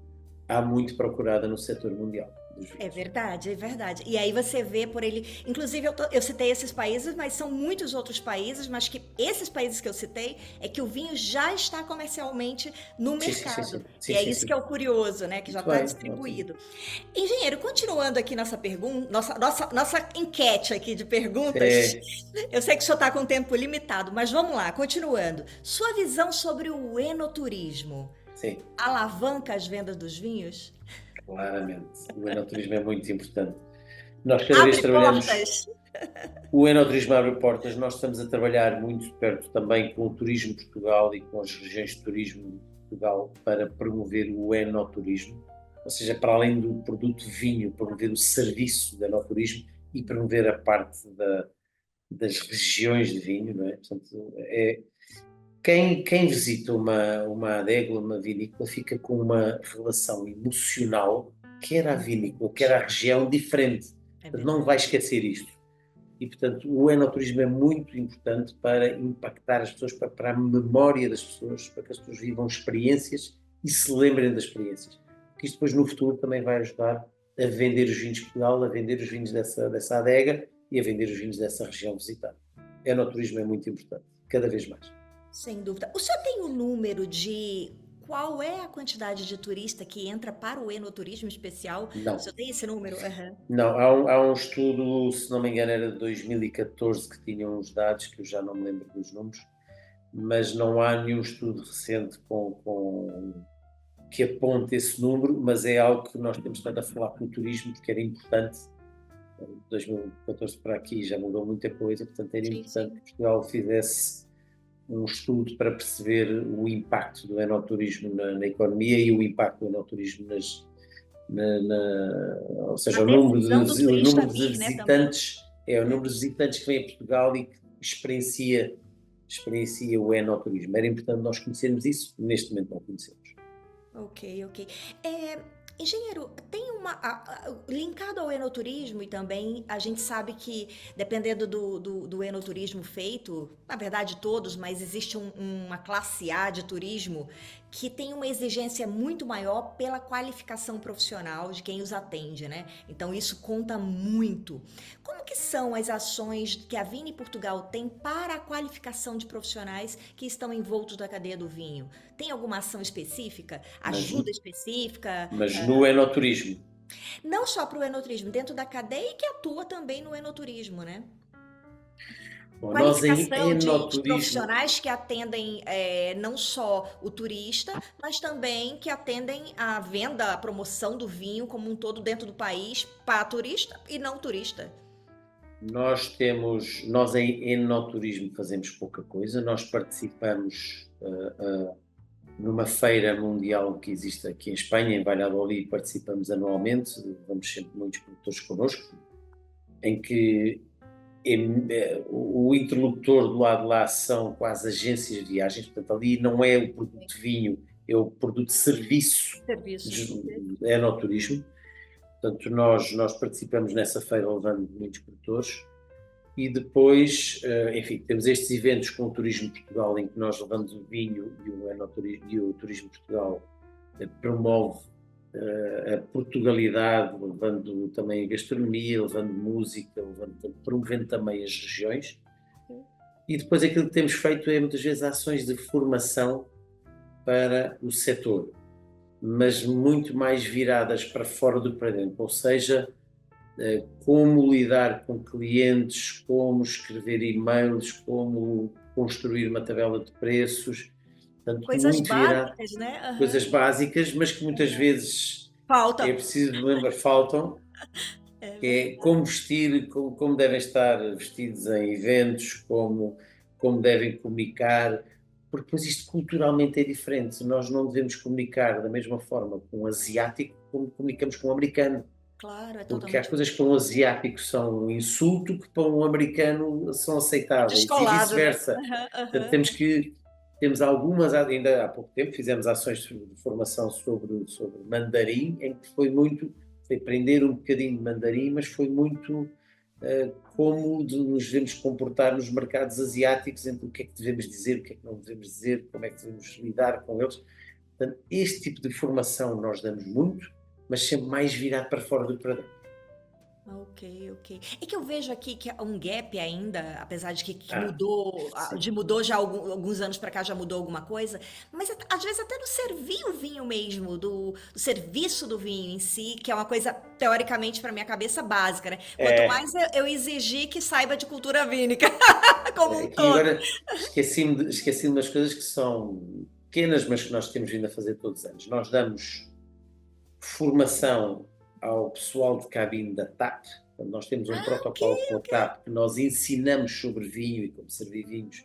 há muito procurada no setor mundial dos É vinhos. verdade, é verdade. E aí você vê por ele. Inclusive, eu citei esses países, mas são muitos outros países, mas que esses países que eu citei é que o vinho já está comercialmente no Sim, sim, sim, mercado. sim, E sim, é sim, isso que é sim. o curioso, né? Que já Muito está bem, ótimo. distribuído. Engenheiro, continuando aqui nossa pergunta, nossa enquete aqui de perguntas. É, Eu sei que o senhor está com tempo limitado, mas vamos lá, continuando. Sua visão sobre o enoturismo sim, alavanca as vendas dos vinhos? claramente. O enoturismo é muito importante. Nós cada vez Abre trabalhamos. portas? O enoturismo abre portas. Nós estamos a trabalhar muito perto também com o Turismo Portugal e com as regiões de turismo de Portugal para promover o enoturismo, ou seja, para além do produto vinho, promover o serviço do enoturismo e promover a parte das regiões de vinho, não é? Portanto, quem visita uma adega, uma vinícola, fica com uma relação emocional, quer à vinícola, quer à região, diferente. É Portanto, não verdade. vai esquecer isto. E, portanto, o enoturismo é muito importante para impactar as pessoas, para a memória das pessoas, para que as pessoas vivam experiências e se lembrem das experiências. Porque isto depois no futuro também vai ajudar a vender os vinhos de Portugal, a vender os vinhos dessa adega e a vender os vinhos dessa região visitada. O enoturismo é muito importante, cada vez mais. Sem dúvida. O senhor tem o número de qual é a quantidade de turista que entra para o enoturismo especial? O Não, senhor tem esse número? Aham. não, há um estudo, se não me engano era de 2014, que tinha uns dados que eu já não me lembro dos números, mas não há nenhum estudo recente que aponte esse número, mas é algo que nós temos estado a falar com o turismo, porque era importante. De 2014 para aqui já mudou muita coisa, portanto era Sim, importante sim. que Portugal fizesse um estudo para perceber o impacto do enoturismo na economia e o impacto do enoturismo ou Na seja, decisão do o turista número de vir, né, também. visitantes, o número de visitantes que vem a Portugal e que experiencia o enoturismo. Era importante nós conhecermos isso, neste momento não conhecemos. Ok, ok. É, engenheiro, tem linkado ao enoturismo e também a gente sabe que dependendo do enoturismo feito, na verdade todos, mas existe uma classe A de turismo que tem uma exigência muito maior pela qualificação profissional de quem os atende, né? Então isso conta muito. Como que são as ações que a Vini Portugal tem para a qualificação de profissionais que estão envoltos da cadeia do vinho? Tem alguma ação específica? Mas, Ajuda específica? mas no enoturismo, Não só para o enoturismo, dentro da cadeia e que atua também no enoturismo, né? Bom, nós em Qualificação de enoturismo, profissionais que atendem não só o turista, mas também que atendem a venda, a promoção do vinho como um todo dentro do país para turista e não turista. nós em enoturismo fazemos pouca coisa, nós participamos numa feira mundial que existe aqui em Espanha, em Valladolid, participamos anualmente, vamos sempre muitos produtores connosco, em que o interlocutor do lado de lá são quase agências de viagens, portanto ali não é o produto de vinho, é o produto de serviço Serviço. de enoturismo. Portanto, nós participamos nessa feira levando muitos produtores e depois, enfim, temos estes eventos com o Turismo Portugal em que nós levamos o vinho e o Turismo Portugal promove a Portugalidade, levando também a gastronomia, levando música, promovendo também as regiões. E depois aquilo que temos feito é muitas vezes ações de formação para o setor, mas muito mais viradas para fora do que para dentro, ou seja, como lidar com clientes, como escrever e-mails, como construir uma tabela de preços, portanto, Coisas muito virado, básicas, né? Aham. coisas básicas, mas que muitas vezes é Faltam. preciso lembrar, faltam, É que é verdade. como vestir, como devem estar vestidos em eventos, como devem comunicar, porque depois isto culturalmente é diferente. Nós não devemos comunicar da mesma forma com um asiático como comunicamos com um americano, Claro, é porque há totalmente coisas que para um asiático são um insulto que para um americano são aceitáveis e descolado, né? vice-versa. Aham, Portanto, aham. temos algumas, ainda há pouco tempo fizemos ações de formação sobre mandarim, em que foi aprender um bocadinho de mandarim, mas foi muito como nos devemos comportar nos mercados asiáticos, entre o que é que devemos dizer, o que é que não devemos dizer, como é que devemos lidar com eles. Portanto, este tipo de formação nós damos muito, mas sempre mais virado para fora do que para dentro. Ok, ok. É que eu vejo aqui que há um gap ainda, apesar de que Ah, mudou, sim. de mudou já alguns anos para cá já mudou alguma coisa, mas às vezes até no servir o vinho mesmo, do serviço do vinho em si, que é uma coisa teoricamente para minha cabeça básica, né? Quanto É, mais eu exigir que saiba de cultura vínica como um aqui todo. agora esqueci de umas coisas que são pequenas, mas que nós temos vindo a fazer todos os anos. Nós damos formação ao pessoal de cabine da TAP. Portanto, nós temos um Ah, ok, protocolo com a ok. TAP que nós ensinamos sobre vinho e como servir vinhos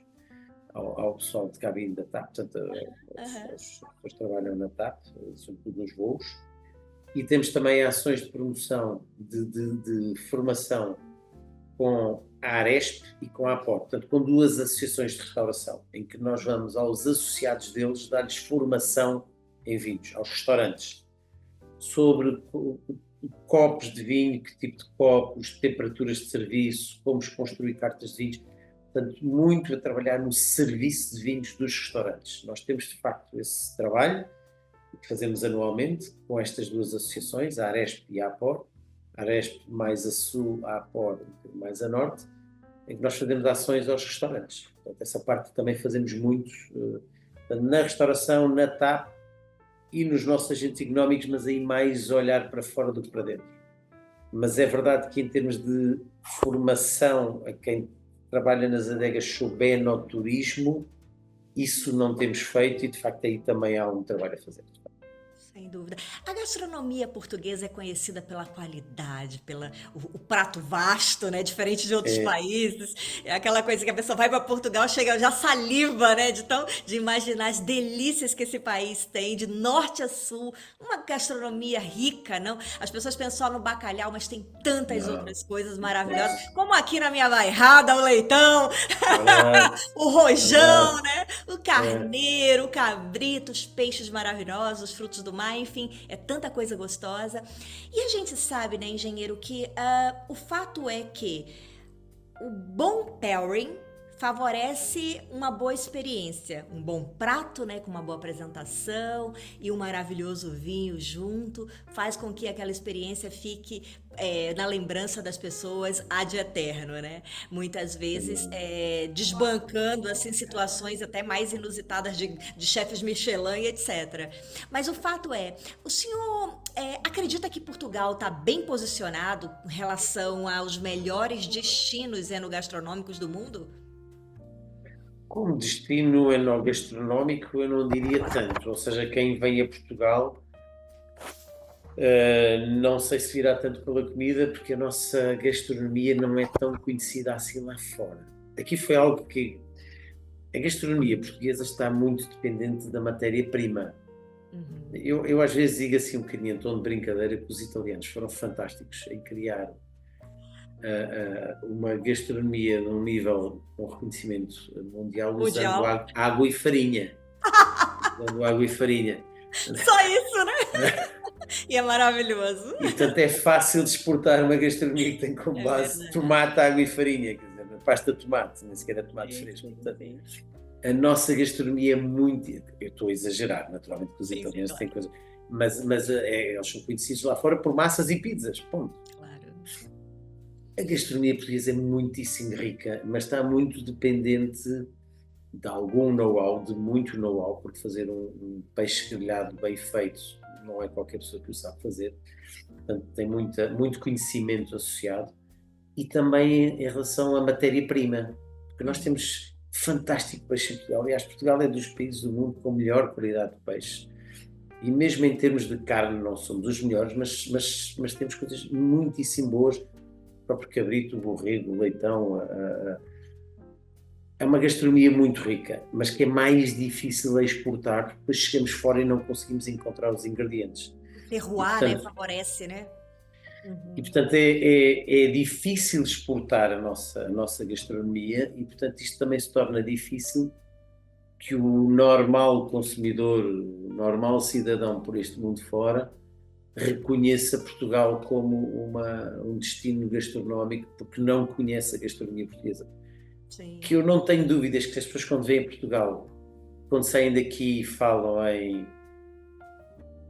ao pessoal de cabine da TAP, portanto, Aham. as pessoas que trabalham na TAP, sobretudo nos voos. E temos também ações de promoção, de formação com a Aresp e com a APOR, portanto, com duas associações de restauração, em que nós vamos aos associados deles dar-lhes formação em vinhos, aos restaurantes, sobre copos de vinho, que tipo de copos, temperaturas de serviço, como construir cartas de vinhos, portanto, muito a trabalhar no serviço de vinhos dos restaurantes. Nós temos, de facto, esse trabalho, que fazemos anualmente, com estas duas associações, a Aresp e a APOR, a Aresp mais a sul, a APOR mais a norte, em que nós fazemos ações aos restaurantes. Portanto, essa parte também fazemos muito na restauração, na TAP e nos nossos agentes económicos, mas aí mais olhar para fora do que para dentro. Mas é verdade que em termos de formação a quem trabalha nas adegas sobre enoturismo, isso não temos feito e de facto aí também há um trabalho a fazer. Sem dúvida. A gastronomia portuguesa é conhecida pela qualidade, pela o prato vasto, né? Diferente de outros É, países. É aquela coisa que a pessoa vai para Portugal, chega já saliva, né? De imaginar as delícias que esse país tem, de norte a sul. Uma gastronomia rica, não? As pessoas pensam só no bacalhau, mas tem tantas não, outras coisas maravilhosas. Como aqui na minha bairrada, o leitão, é verdade, o é rojão, verdade. né? O É. carneiro, o cabrito, os peixes maravilhosos, os frutos do mar, enfim, é tanta coisa gostosa. E a gente sabe, né, engenheiro, que o fato é que o bom pairing favorece uma boa experiência, um bom prato, né, com uma boa apresentação e um maravilhoso vinho junto, faz com que aquela experiência fique na lembrança das pessoas ad eterno, né? Muitas vezes desbancando assim situações até mais inusitadas de chefes Michelin e etc. Mas o fato é, o senhor acredita que Portugal está bem posicionado em relação aos melhores destinos enogastronômicos do mundo? Como destino enogastronómico, eu não diria tanto. Ou seja, quem vem a Portugal, não sei se virá tanto pela comida, porque a nossa gastronomia não é tão conhecida assim lá fora. Aqui foi algo que a gastronomia portuguesa está muito dependente da matéria-prima. Uhum. Eu às vezes digo assim um bocadinho em tom de brincadeira que os italianos foram fantásticos em criar uma gastronomia num nível com reconhecimento mundial usando Mundial. água e farinha. Usando água e farinha. Só isso, né? E é maravilhoso. E portanto é fácil de exportar uma gastronomia que tem como É base verdade. tomate, água e farinha, quer dizer, pasta de tomate, nem sequer é tomate Sim, fresco. sim, Portanto, sim. a nossa gastronomia é muito. Eu estou a exagerar, naturalmente, que os Sim, sim, italianos têm claro. coisas. Mas eles são conhecidos lá fora por massas e pizzas. Ponto. Claro. A gastronomia portuguesa é muitíssimo rica, mas está muito dependente de algum know-how, de muito know-how, porque fazer um peixe grelhado bem feito não é qualquer pessoa que o sabe fazer. Portanto, tem muito conhecimento associado. E também em relação à matéria-prima, porque nós Uhum. temos fantástico peixe em Portugal. Aliás, Portugal é dos países do mundo com melhor qualidade de peixe. E mesmo em termos de carne não somos os melhores, mas temos coisas muitíssimo boas. O próprio cabrito, o borrego, o leitão. É uma gastronomia muito rica, mas que é mais difícil a exportar, porque depois chegamos fora e não conseguimos encontrar os ingredientes. O E, terroir, né? portanto, Favorece, né? E, Uhum. portanto, é difícil exportar a nossa gastronomia e, portanto, isto também se torna difícil que o normal consumidor, o normal cidadão por este mundo fora, reconheça Portugal como um destino gastronómico porque não conhece a gastronomia portuguesa. Que Sim. eu não tenho dúvidas que as pessoas quando vêm a Portugal, quando saem daqui falam em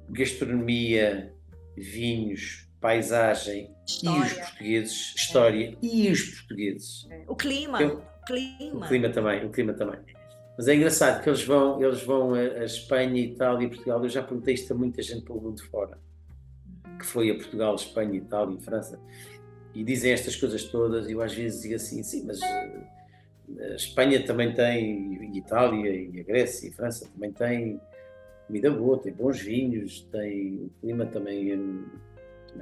gastronomia, vinhos, paisagem e os História. portugueses, É, história e os portugueses. é. O clima. Eu, O o clima. clima também, o clima também. Mas é engraçado que eles vão a Espanha, Itália e Portugal. Eu já perguntei isto a muita gente pelo mundo fora, que Uhum. foi a Portugal, Espanha, Itália e França, e dizem estas coisas todas. E eu às vezes digo assim, sim, mas a Espanha também tem, e Itália, e a Grécia e a França também tem comida boa, tem bons vinhos, tem o clima também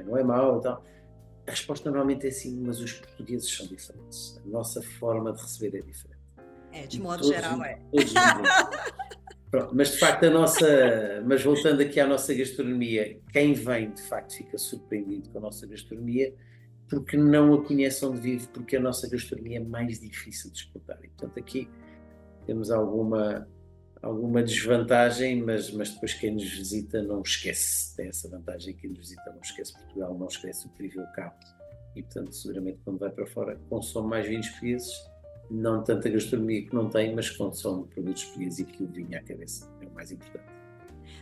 não é mau e tal. A resposta normalmente é sim, mas os portugueses são diferentes. A nossa forma de receber é diferente. É, de E modo todos, geral, é. todos nos entendem. Pronto, mas de facto mas voltando aqui à nossa gastronomia, quem vem de facto fica surpreendido com a nossa gastronomia porque não a conhece onde vive, porque a nossa gastronomia é mais difícil de exportar. E, portanto, aqui temos alguma desvantagem, mas depois quem nos visita não esquece, tem essa vantagem, quem nos visita não esquece Portugal, não esquece o que viveu cá. E, portanto, seguramente quando vai para fora consome mais vinhos portugueses, não tanta gastronomia que não tem, mas consome produtos portugueses e que o vinho à cabeça, é o mais importante.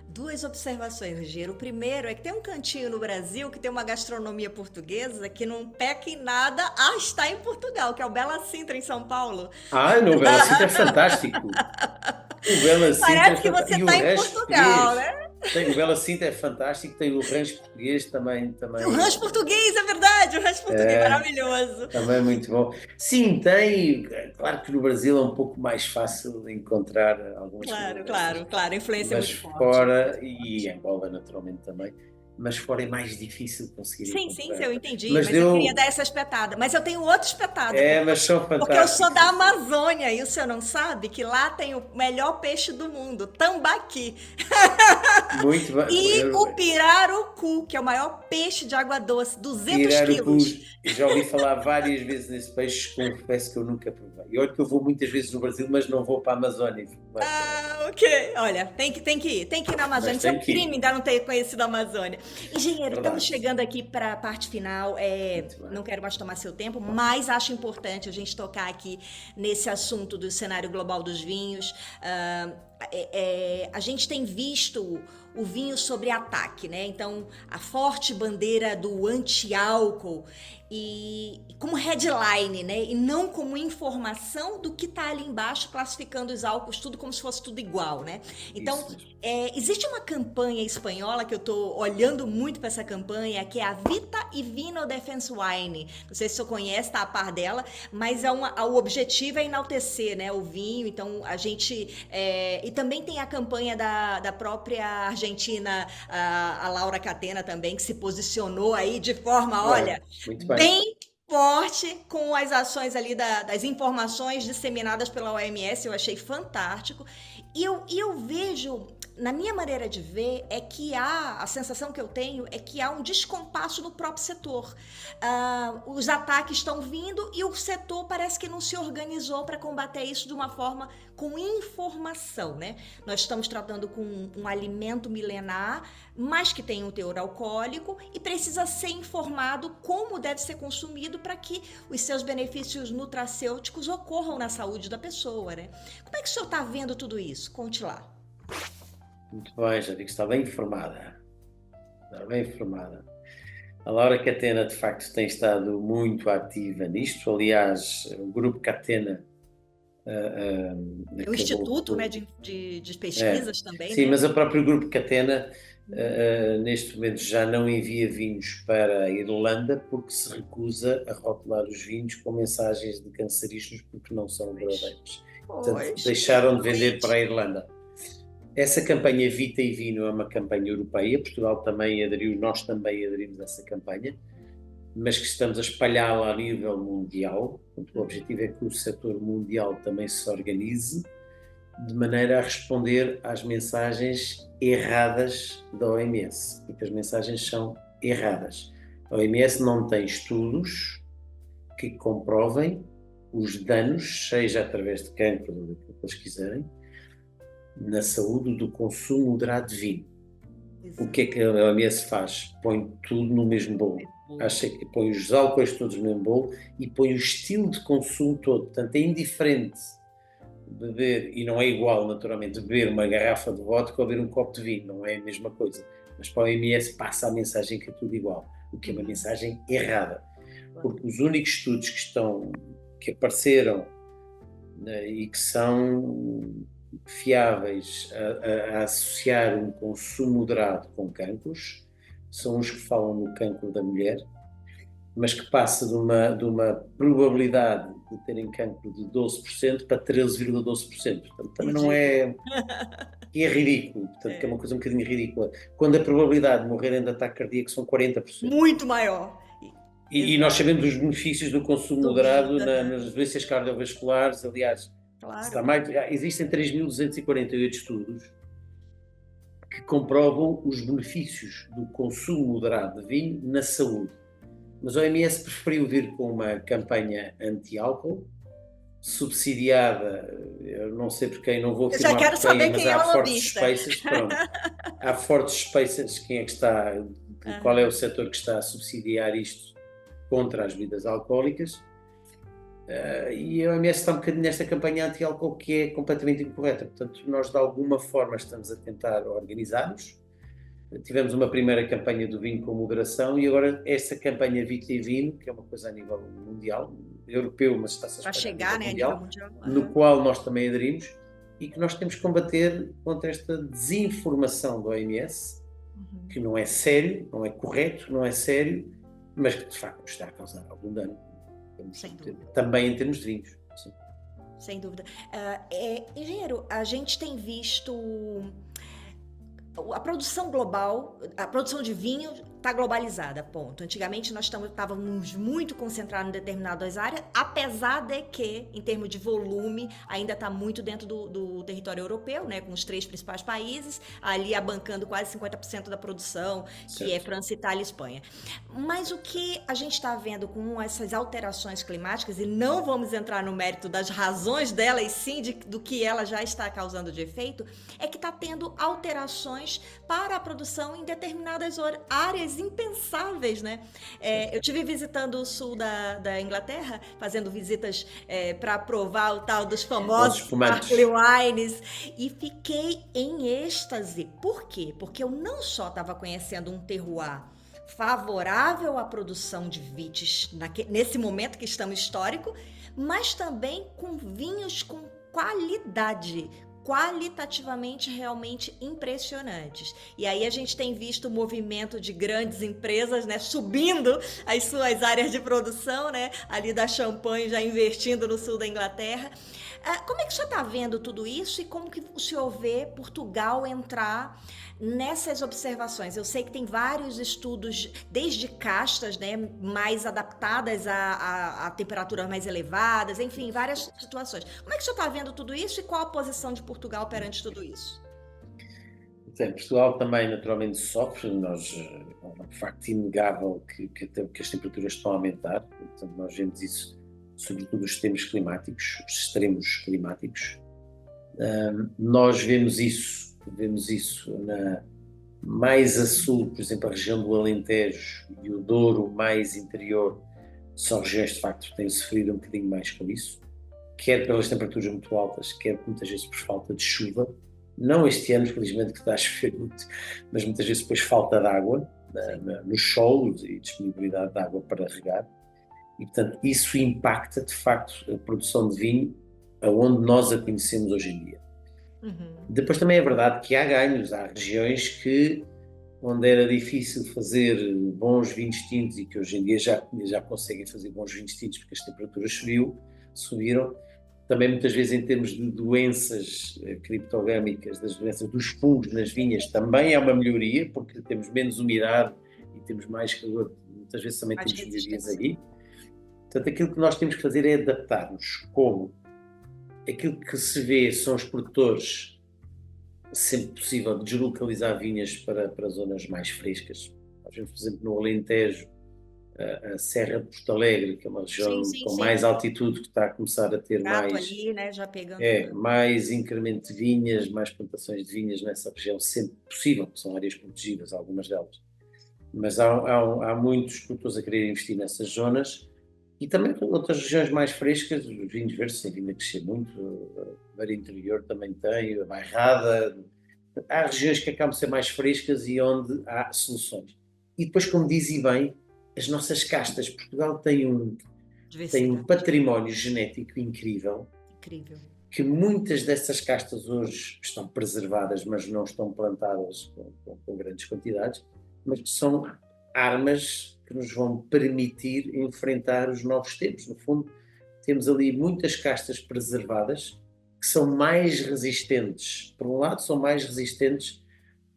Duas observações, Rogério. O primeiro é que tem um cantinho no Brasil que tem uma gastronomia portuguesa que não peca em nada a estar em Portugal, que é o Bela Sintra, em São Paulo. No o Bela Cinta é fantástico. O Bela Cinta é Parece que fantástico. você E o está em rancho Portugal, português. né? O Bela Cinta é fantástico, tem o rancho português também, Tem o rancho português, é verdade, o rancho português, maravilhoso. também muito bom. Sim, tem. Claro que no Brasil é um pouco mais fácil de encontrar algumas coisas Claro, dessas, claro, claro, a influência é mas muito forte. fora, e Angola naturalmente também, mas fora é mais difícil conseguir Sim, sim, encontrar. eu entendi, Mas mas eu queria deu. dar essa espetada. Mas eu tenho outra espetada, porque Mas são porque eu sou fantásticos. da Amazônia e o senhor não sabe que lá tem o melhor peixe do mundo, tambaqui. Muito E o bem. pirarucu, que é o maior peixe de água doce, 200 quilos. Pirarucus, já ouvi falar várias vezes nesse peixe, confesso que eu nunca provei. E olha que eu vou muitas vezes no Brasil, mas não vou para a Amazónia, fico mais para lá. Ah, ok. Olha, tem que ir na Amazônia. Mas Isso é tenho um que crime ir, ainda não ter conhecido a Amazônia. Engenheiro, estamos verdade. chegando aqui para a parte final. Muito bem. Não quero mais tomar seu tempo, mas acho importante a gente tocar aqui nesse assunto do cenário global dos vinhos. a gente tem visto o vinho sobre ataque, né? Então, a forte bandeira do anti-álcool e como headline, né? E não como informação do que está ali embaixo, classificando os álcools tudo como se fosse tudo igual, né? Então, Isso mesmo. existe uma campanha espanhola que eu estou olhando muito para essa campanha, que é a Vita e Vino Defense Wine. Não sei se você conhece, tá a par dela, mas o objetivo é enaltecer, né, o vinho. Então, a gente... e também tem a campanha da própria Argentina, a Laura Catena também, que se posicionou aí de forma, olha, Bem, muito bem. bem forte com as ações ali das informações disseminadas pela OMS. Eu achei fantástico. E eu vejo, na minha maneira de ver, a sensação que eu tenho é que há um descompasso no próprio setor. Os ataques estão vindo e o setor parece que não se organizou para combater isso de uma forma com informação, né? Nós estamos tratando com um alimento milenar, mas que tem um teor alcoólico e precisa ser informado como deve ser consumido para que os seus benefícios nutracêuticos ocorram na saúde da pessoa, né? Como é que o senhor está vendo tudo isso? Conte lá. Muito bem, já vi que está bem informada. Está bem informada. A Laura Catena, de facto, tem estado muito ativa nisto. Aliás, o grupo Catena O Instituto, né, de pesquisas também, sim, né? mas o próprio grupo Catena, neste momento, já não envia vinhos para a Irlanda porque se recusa a rotular os vinhos com mensagens de cancerígenos porque não são verdadeiros. Portanto, Pois, deixaram de vender realmente. para a Irlanda. Essa campanha Vita e Vino é uma campanha europeia, Portugal também aderiu, nós também aderimos a essa campanha, mas que estamos a espalhá-la a nível mundial. Portanto, o objetivo é que o setor mundial também se organize de maneira a responder às mensagens erradas da OMS, porque as mensagens são erradas. A OMS não tem estudos que comprovem os danos, seja através de cancro ou daquilo que eles quiserem, na saúde do consumo moderado de vinho. Exato. O que é que a OMS faz? Põe tudo no mesmo bolo. Acha que põe os álcoois todos no mesmo bolo e põe o estilo de consumo todo. Portanto, é indiferente beber, e não é igual, naturalmente, beber uma garrafa de vodka ou beber um copo de vinho. Não é a mesma coisa. Mas para a OMS passa a mensagem que é tudo igual. O que é uma mensagem errada. Porque os únicos estudos que apareceram, né, e que são fiáveis a associar um consumo moderado com cancros são os que falam no cancro da mulher, mas que passa de uma probabilidade de terem cancro de 12% para 13,12%. Portanto, também não é... E é ridículo, portanto, que é uma coisa um bocadinho ridícula. Quando a probabilidade de morrerem de ataque cardíaco são 40%. Muito maior. E nós sabemos dos benefícios do consumo moderado Vinho, nas doenças cardiovasculares. Aliás, claro. existem 3.248 estudos que comprovam os benefícios do consumo moderado de vinho na saúde. Mas a OMS preferiu vir com uma campanha anti-álcool, subsidiada, eu não sei por quem, não vou Eu já afirmar quero por quem, saber mas quem é há o fortes lobista. suspeitas, pronto. Há fortes suspeitas quem é que está, qual é o setor que está a subsidiar isto contra as bebidas alcoólicas. E a OMS está um bocadinho nesta campanha anti-álcool que é completamente incorreta. Portanto, nós de alguma forma estamos a tentar organizar-nos. Tivemos uma primeira campanha do vinho com moderação e agora esta campanha Vita e Vino, que é uma coisa a nível mundial, europeu, mas está-se a espalhar a nível mundial, no qual nós também aderimos e que nós temos que combater contra esta desinformação da OMS, que não é sério, não é correto, não é sério, mas que de facto está a causar algum dano. Também em termos de vinhos. Sim. Sem dúvida. Engenheiro, a gente tem visto a produção global, a produção de vinho está globalizada, ponto. Antigamente nós estávamos muito concentrados em determinadas áreas, apesar de que, em termos de volume, ainda está muito dentro do território europeu, né, com os 3 principais países, ali abancando quase 50% da produção, que é França, Itália e Espanha. Mas o que a gente está vendo com essas alterações climáticas, e não vamos entrar no mérito das razões dela e sim do que ela já está causando de efeito, é que está tendo alterações para a produção em determinadas áreas lugares impensáveis, né? Eu tive visitando o sul da Inglaterra, fazendo visitas para provar o tal dos Bons famosos sparkling espumantes. wines e fiquei em êxtase. Por quê? Porque eu não só estava conhecendo um terroir favorável à produção de vites nesse momento que estamos histórico, mas também com vinhos com qualidade, qualitativamente realmente impressionantes. E aí a gente tem visto o movimento de grandes empresas, né, subindo as suas áreas de produção, né, ali da Champagne já investindo no sul da Inglaterra. Como é que o senhor está vendo tudo isso e como que o senhor vê Portugal entrar nessas observações? Eu sei que tem vários estudos, desde castas, né, mais adaptadas a temperaturas mais elevadas, enfim, várias situações. Como é que o senhor está vendo tudo isso e qual a posição de Portugal perante tudo isso? Portugal também naturalmente sofre, é um facto inegável que as temperaturas estão a aumentar, portanto nós vemos isso, sobretudo os extremos climáticos, os extremos climáticos. Nós vemos isso mais a sul, por exemplo, a região do Alentejo e o Douro mais interior, são regiões de facto que têm sofrido um bocadinho mais com isso, quer pelas temperaturas muito altas, quer muitas vezes por falta de chuva. Não este ano, felizmente, que está a chover muito, mas muitas vezes depois falta de água nos solos e disponibilidade de água para regar. E, portanto, isso impacta, de facto, a produção de vinho aonde nós a conhecemos hoje em dia. Uhum. Depois também é verdade que há ganhos, há regiões onde era difícil fazer bons vinhos tintos e que hoje em dia já conseguem fazer bons vinhos tintos porque as temperaturas subiram. Também muitas vezes em termos de doenças criptogâmicas, das doenças dos fungos nas vinhas, também é uma melhoria, porque temos menos umidade e temos mais calor, muitas vezes também Mais temos melhorias resistência. aí. Portanto, aquilo que nós temos que fazer é adaptar-nos, como aquilo que se vê são os produtores, sempre possível, deslocalizar vinhas para zonas mais frescas. Nós vemos, por exemplo, no Alentejo, a Serra de Porto Alegre, que é uma Sim, região sim, com sim. mais altitude, que está a começar a ter Gato ali, né, já pegando. mais incremento de vinhas, mais plantações de vinhas nessa região, sempre possível, que são áreas protegidas, algumas delas. Mas há muitos produtores a querer investir nessas zonas e também outras regiões mais frescas, os vinhos verdes têm vindo a crescer muito, a Beira Interior também tem, a Bairrada. Há regiões que acabam de ser mais frescas e onde há soluções. E depois, como dizem bem, as nossas castas, Portugal tem um Diversidade. património genético incrível, Incrível. que muitas dessas castas hoje estão preservadas, mas não estão plantadas com grandes quantidades, mas que são armas que nos vão permitir enfrentar os novos tempos. No fundo, temos ali muitas castas preservadas que são mais resistentes. Por um lado, são mais resistentes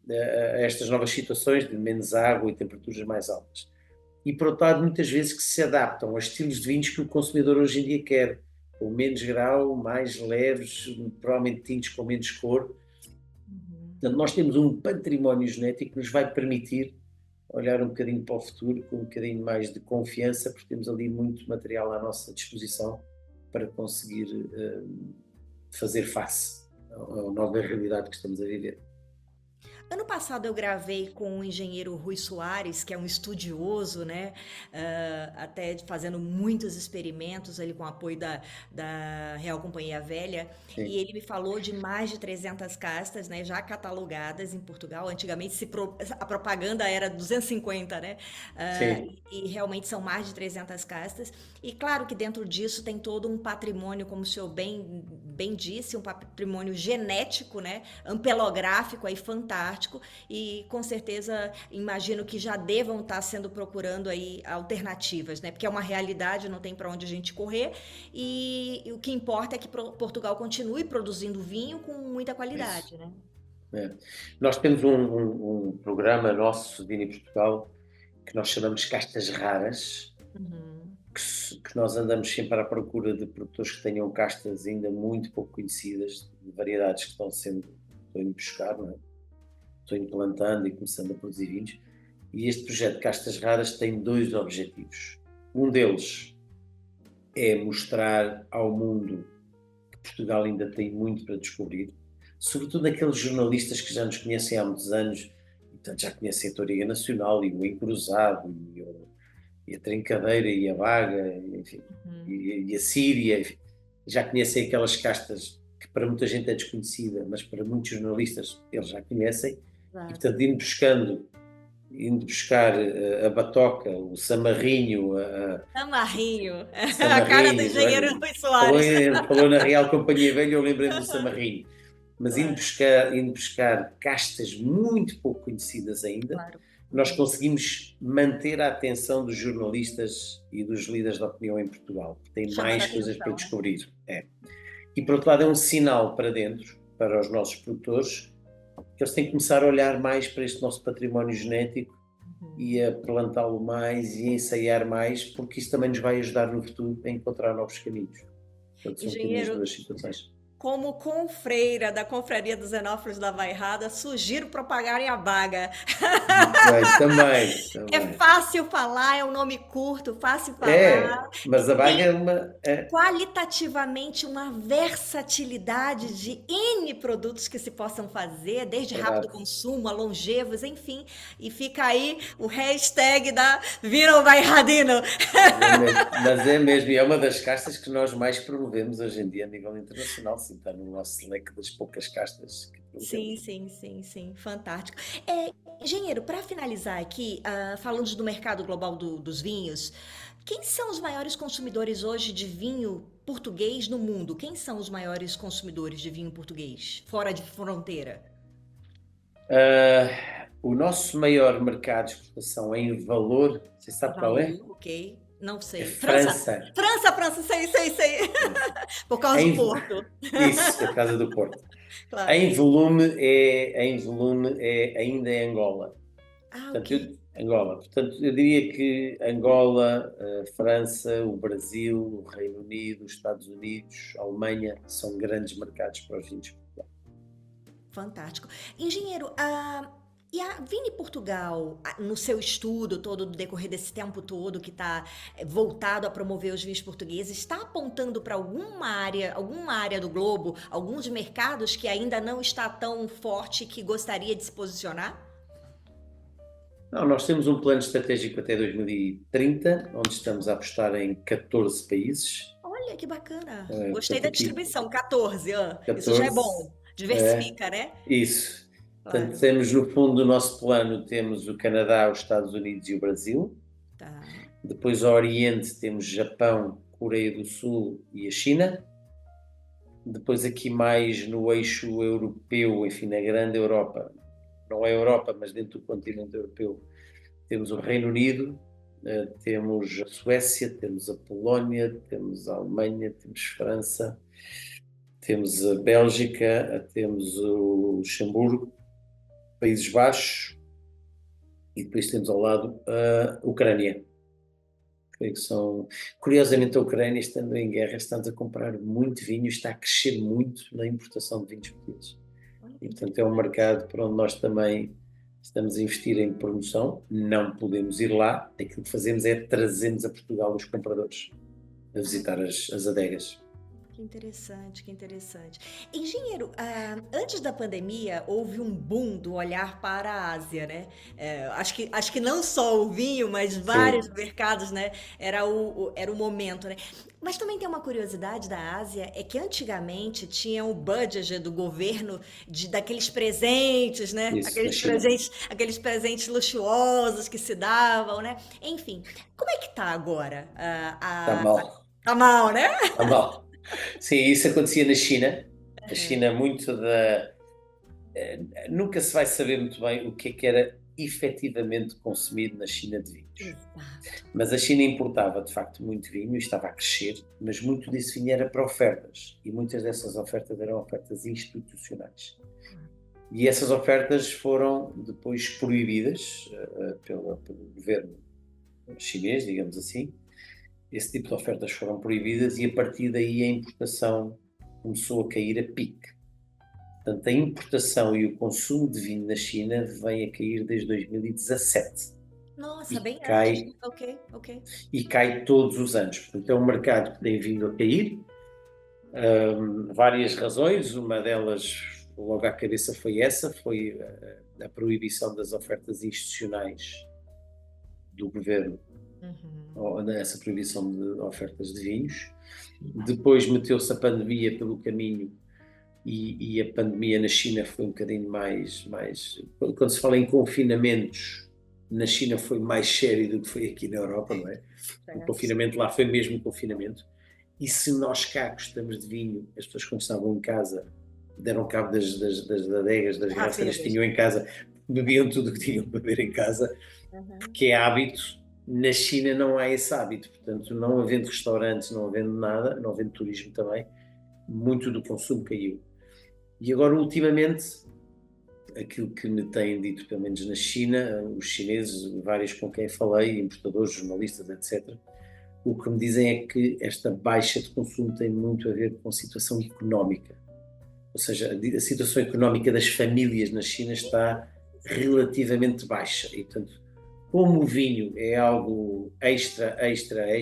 a estas novas situações de menos água e temperaturas mais altas. E, por outro lado, muitas vezes que se adaptam a estilos de vinhos que o consumidor hoje em dia quer, com menos grau, mais leves, provavelmente tintos com menos cor. Uhum. Portanto, nós temos um património genético que nos vai permitir olhar um bocadinho para o futuro com um bocadinho mais de confiança, porque temos ali muito material à nossa disposição para conseguir fazer face à nova realidade que estamos a viver. Ano passado eu gravei com o engenheiro Rui Soares, que é um estudioso, né? Até fazendo muitos experimentos ali com o apoio da Real Companhia Velha. E Sim, ele me falou de mais de 300 castas, né? Já catalogadas em Portugal. Antigamente a propaganda era 250, né? sim, E realmente são mais de 300 castas. E claro que dentro disso tem todo um patrimônio, como o senhor bem disse, um patrimônio genético, né? Ampelográfico aí fantástico. E com certeza imagino que já devam estar sendo procurando aí alternativas, né? Porque é uma realidade, não tem para onde a gente correr e o que importa é que Portugal continue produzindo vinho com muita isso. qualidade, né? É. Nós temos um programa nosso, Vini Portugal, que nós chamamos Castas Raras, Uhum. que nós andamos sempre à procura de produtores que tenham castas ainda muito pouco conhecidas, de variedades que estão indo buscar, não é? Estão implantando e começando a produzir vinhos. E este projeto de Castas Raras tem dois objetivos. Um deles é mostrar ao mundo que Portugal ainda tem muito para descobrir, sobretudo aqueles jornalistas que já nos conhecem há muitos anos e portanto, já conhecem a Touriga Nacional e o Encruzado e a Trincadeira e a Baga, enfim, e a Síria, enfim. Já conhecem aquelas castas que para muita gente é desconhecida, mas para muitos jornalistas eles já conhecem, Claro. e portanto indo buscar a batoca, o samarrinho, Samarrinho, a cara do samarrinhos, engenheiro olha, Luís Soares. falou na Real Companhia Velha, eu lembrei-me do samarrinho. Mas Claro, indo buscar castas muito pouco conhecidas ainda, claro. nós conseguimos manter a atenção dos jornalistas e dos líderes da opinião em Portugal, que têm Chamando a mais coisas para atenção, né? descobrir. É. E por outro lado é um sinal para dentro, para os nossos produtores, que eles têm que começar a olhar mais para este nosso património genético e a plantá-lo mais e a ensaiar mais, porque isso também nos vai ajudar no futuro a encontrar novos caminhos. Portanto, são um bocadinho as Engenheiro, duas situações. como confreira da Confraria dos Enófilos da Bairrada, sugiro propagarem a baga. Muito bem, também, É também. fácil falar, é um nome curto, fácil falar. É, mas a Baga é Tem uma... qualitativamente uma versatilidade de N produtos que se possam fazer, desde rápido verdade. consumo a longevos, enfim. E fica aí o hashtag da Vino Bairradino. Mas é mesmo, e é uma das castas que nós mais promovemos hoje em dia a nível internacional, sim, está no nosso leque das poucas castas que Sim, promovemos. sim, sim, sim, fantástico. Engenheiro, para finalizar aqui, falando do mercado global dos vinhos, quem são os maiores consumidores hoje de vinho português no mundo? Quem são os maiores consumidores de vinho português, fora de fronteira? O nosso maior mercado de exportação em valor, você sabe qual é? Valor, ok. Não É sei. França. França. França, França, sei, sei, sei. Por causa do Em, Porto. isso, a Casa do Porto. Claro. Em volume ainda é Angola. Ah, ok. Portanto, Angola. Portanto, eu diria que Angola, França, o Brasil, o Reino Unido, os Estados Unidos, a Alemanha são grandes mercados para os vinhos de Portugal. Fantástico. Engenheiro, e a Vini Portugal, no seu estudo todo, do decorrer desse tempo todo que está voltado a promover os vinhos portugueses, está apontando para alguma área do globo, alguns mercados que ainda não está tão forte que gostaria de se posicionar? Não, nós temos um plano estratégico até 2030, onde estamos a apostar em 14 países. Olha que bacana. Gostei Portanto, da aqui distribuição, 14. Isso já é 14, bom. Diversifica, né? isso. Claro. Portanto, temos no fundo do nosso plano, temos o Canadá, os Estados Unidos e o Brasil. Tá. Depois ao Oriente temos Japão, Coreia do Sul e a China. Depois aqui mais no eixo europeu, enfim, na grande Europa, não é Europa, mas dentro do continente europeu, temos o Reino Unido, temos a Suécia, temos a Polónia, temos a Alemanha, temos França, temos a Bélgica, temos o Luxemburgo, Países Baixos e depois temos ao lado a Ucrânia. Creio que são... Curiosamente, a Ucrânia, estando em guerra, está-nos a comprar muito vinho e está a crescer muito na importação de vinhos portugueses. Olha que E, portanto, é um mercado para onde nós também estamos a investir em promoção. Não podemos ir lá. Aquilo que fazemos é trazermos a Portugal os compradores a visitar as adegas. Que interessante, que interessante. Engenheiro, antes da pandemia houve um boom do olhar para a Ásia, né? Acho que não só o vinho, mas vários Sim, mercados, né? Era o momento, né? Mas também tem uma curiosidade da Ásia, é que antigamente tinha o budget do governo daqueles presentes, né? isso, na China. Aqueles presentes luxuosos que se davam, né? Enfim, como é que tá agora? Está mal. Tá mal, né? Está mal. Sim, isso acontecia na China. A China, muito da... nunca se vai saber muito bem o que é que era efetivamente consumido na China de vinhos. Exato. Mas a China importava, de facto, muito vinho e estava a crescer, mas muito desse vinho era para ofertas. E muitas dessas ofertas eram ofertas institucionais. E essas ofertas foram depois proibidas pelo governo chinês, digamos assim. Esse tipo de ofertas foram proibidas e a partir daí a importação começou a cair a pique. Portanto, a importação e o consumo de vinho na China vem a cair desde 2017 Nossa, e bem antes. cai, Ok, ok. e cai todos os anos. Portanto, é um mercado que tem vindo a cair. Várias razões, uma delas logo à cabeça foi essa, foi a proibição das ofertas institucionais do governo, essa proibição de ofertas de vinhos. Depois meteu-se a pandemia pelo caminho e a pandemia na China foi um bocadinho mais... Quando se fala em confinamentos, na China foi mais sério do que foi aqui na Europa, não é? O confinamento lá foi mesmo confinamento. E se nós cá gostamos de vinho, as pessoas quando estavam em casa deram cabo das adegas, das garrafas que tinham em casa, bebiam tudo o que tinham para beber em casa, porque é hábito. Na China não há esse hábito, portanto, não havendo restaurantes, não havendo nada, não havendo turismo também, muito do consumo caiu. E agora, ultimamente, aquilo que me têm dito, pelo menos na China, os chineses, vários com quem falei, importadores, jornalistas, etc., o que me dizem é que esta baixa de consumo tem muito a ver com a situação económica. Ou seja, a situação económica das famílias na China está relativamente baixa. E, portanto, como o vinho é algo extra,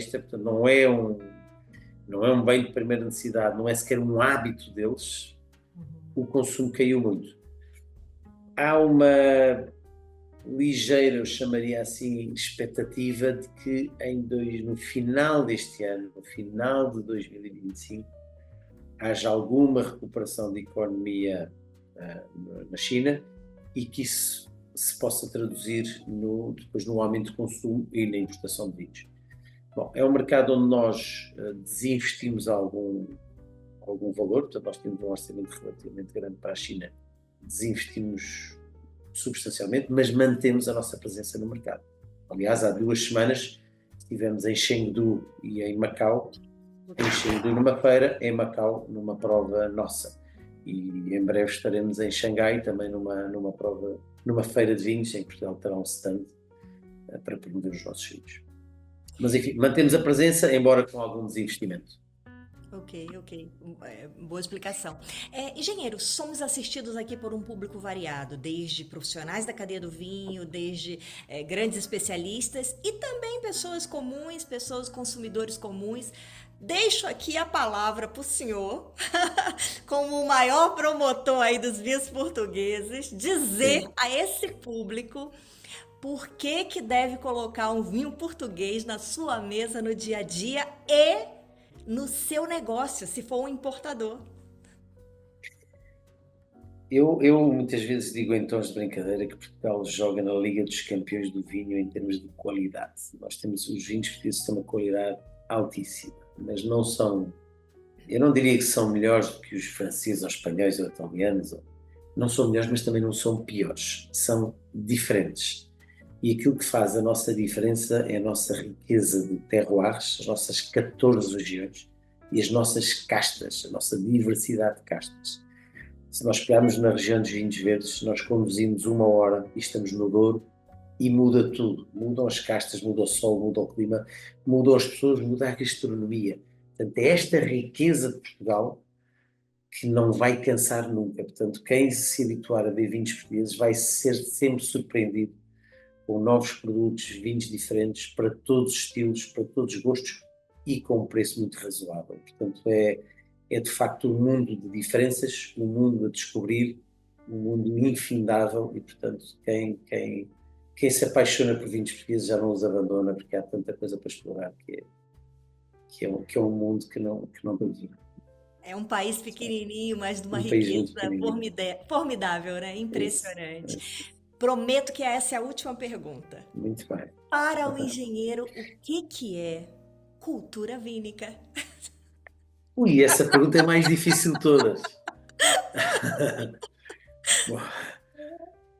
portanto, não é um bem de primeira necessidade, não é sequer um hábito deles, o consumo caiu muito. Há uma ligeira, eu chamaria assim, expectativa de que no final deste ano, no final de 2025, haja alguma recuperação de economia na China e que isso se possa traduzir depois no aumento de consumo e na importação de vinhos. Bom, é um mercado onde nós desinvestimos algum valor, portanto nós temos um orçamento relativamente grande para a China, desinvestimos substancialmente, mas mantemos a nossa presença no mercado. Aliás, há 2 semanas estivemos em Chengdu e em Macau, em Chengdu numa feira, em Macau numa prova nossa. E em breve estaremos em Xangai também numa prova, numa feira de vinhos, em Portugal terá um stand para promover os nossos vinhos. Mas enfim, mantemos a presença, embora com algum desinvestimento. Ok. Boa explicação. Engenheiro, somos assistidos aqui por um público variado, desde profissionais da cadeia do vinho, desde grandes especialistas e também pessoas comuns, pessoas consumidores comuns. Deixo aqui a palavra para o senhor, como o maior promotor aí dos vinhos portugueses, dizer a esse público por que deve colocar um vinho português na sua mesa no dia a dia e no seu negócio, se for um importador. Eu muitas vezes digo em tons de brincadeira que Portugal joga na Liga dos Campeões do Vinho em termos de qualidade. Nós temos os vinhos portugueses têm uma qualidade altíssima, mas não são, eu não diria que são melhores do que os franceses ou espanhóis ou italianos, não são melhores, mas também não são piores, são diferentes. E aquilo que faz a nossa diferença é a nossa riqueza de terroirs, as nossas 14 regiões e as nossas castas, a nossa diversidade de castas. Se nós pegarmos na região dos vinhos verdes, nós conduzimos 1 hora e estamos no Douro e muda tudo. Mudam as castas, muda o sol, muda o clima, mudam as pessoas, muda a gastronomia. Portanto, é esta riqueza de Portugal que não vai cansar nunca. Portanto, quem se habituar a beber vinhos portugueses vai ser sempre surpreendido com novos produtos, vinhos diferentes, para todos os estilos, para todos os gostos e com um preço muito razoável. Portanto, é de facto um mundo de diferenças, um mundo a descobrir, um mundo infindável e, portanto, quem se apaixona por vinhos portugueses já não os abandona, porque há tanta coisa para explorar que é um mundo que não domina. É um país pequenininho, mas de uma país muito riqueza formidável, né? Impressionante. Isso. Prometo que essa é a última pergunta. Muito bem. Para o engenheiro, o que é cultura vínica? Ui, essa pergunta é mais difícil de todas. Bom,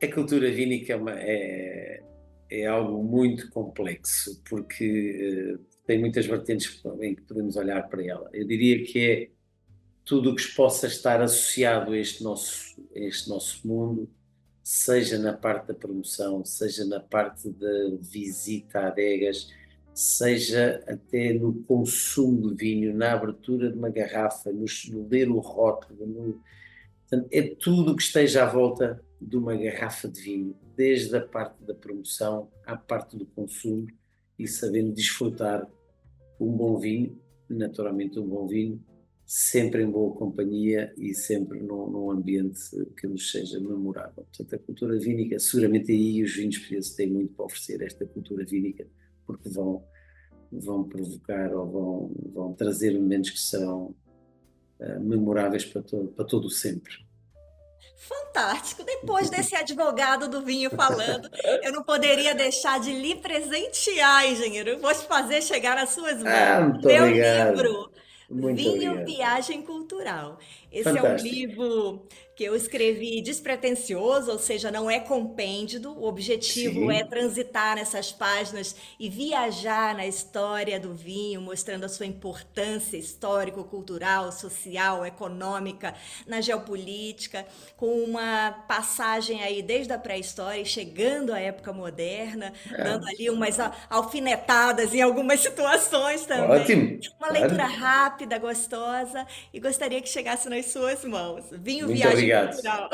a cultura vínica é algo muito complexo, porque tem muitas vertentes em que podemos olhar para ela. Eu diria que é tudo o que possa estar associado a este nosso mundo, seja na parte da promoção, seja na parte da visita a adegas, seja até no consumo de vinho, na abertura de uma garrafa, no ler o rótulo, portanto, é tudo o que esteja à volta de uma garrafa de vinho, desde a parte da promoção à parte do consumo e sabendo desfrutar um bom vinho, naturalmente um bom vinho, sempre em boa companhia e sempre num ambiente que nos seja memorável. Portanto, a cultura vínica, seguramente aí os vinhos portugueses têm muito para oferecer, esta cultura vínica, porque vão provocar ou vão trazer momentos que serão memoráveis para todo o sempre. Fantástico. Depois desse advogado do vinho falando, eu não poderia deixar de lhe presentear, engenheiro. Eu vou te fazer chegar às suas mãos. Muito Meu obrigado. livro, Muito Vinho obrigado. Viagem Cultural. Esse é um Fantástico. livro que eu escrevi despretensioso, ou seja, não é compêndio. O objetivo é Sim, transitar nessas páginas e viajar na história do vinho, mostrando a sua importância histórico-cultural, social, econômica, na geopolítica, com uma passagem aí desde a pré-história e chegando à época moderna, dando ali umas alfinetadas em algumas situações também. ótimo, Uma leitura claro. rápida, gostosa, e gostaria que chegasse nas suas mãos. Vinho Muito Viagem obrigado. Cultural.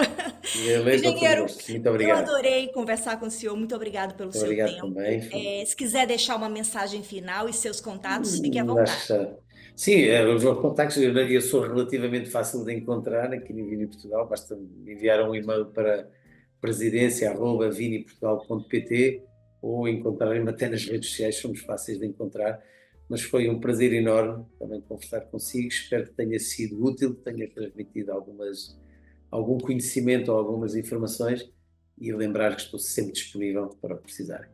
Eu leio com todo Engenheiro, gosto. Muito eu obrigado. adorei conversar com o senhor. Muito obrigado pelo Muito seu obrigado também. tempo. Se quiser deixar uma mensagem final e seus contatos, fique à Acho vontade. que sim, os meus contactos, eu sou relativamente fácil de encontrar aqui no Vini Portugal, basta me enviar um e-mail para presidência@viniportugal.pt ou encontrarem-me até nas redes sociais, somos fáceis de encontrar, mas foi um prazer enorme também conversar consigo, espero que tenha sido útil, que tenha transmitido algum conhecimento ou algumas informações e lembrar que estou sempre disponível para o que precisarem.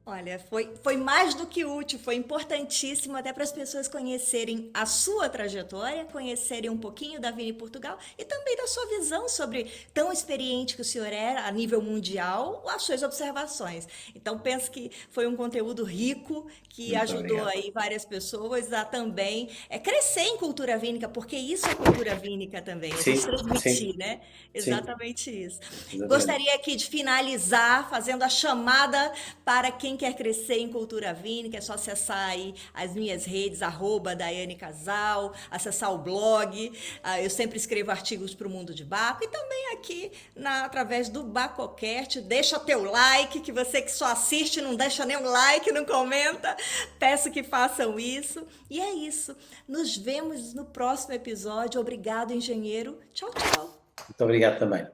Olha, foi mais do que útil, foi importantíssimo até para as pessoas conhecerem a sua trajetória, conhecerem um pouquinho da Vini Portugal e também da sua visão sobre tão experiente que o senhor é a nível mundial, as suas observações. Então, penso que foi um conteúdo rico que Muito ajudou obrigado. aí várias pessoas a também crescer em cultura vínica, porque isso é cultura vínica também, a gente Sim, transmitir, sim, né? sim, Exatamente isso. exatamente. Gostaria aqui de finalizar fazendo a chamada para quem quer crescer em cultura vínica, é só acessar aí as minhas redes, @Daiane Casal, acessar o blog. Eu sempre escrevo artigos para o Mundo de Baco e também aqui através do Bacocast. Deixa teu like, que você que só assiste não deixa nenhum like, não comenta. Peço que façam isso. E é isso. Nos vemos no próximo episódio. Obrigado, engenheiro. Tchau, tchau. Muito obrigado também.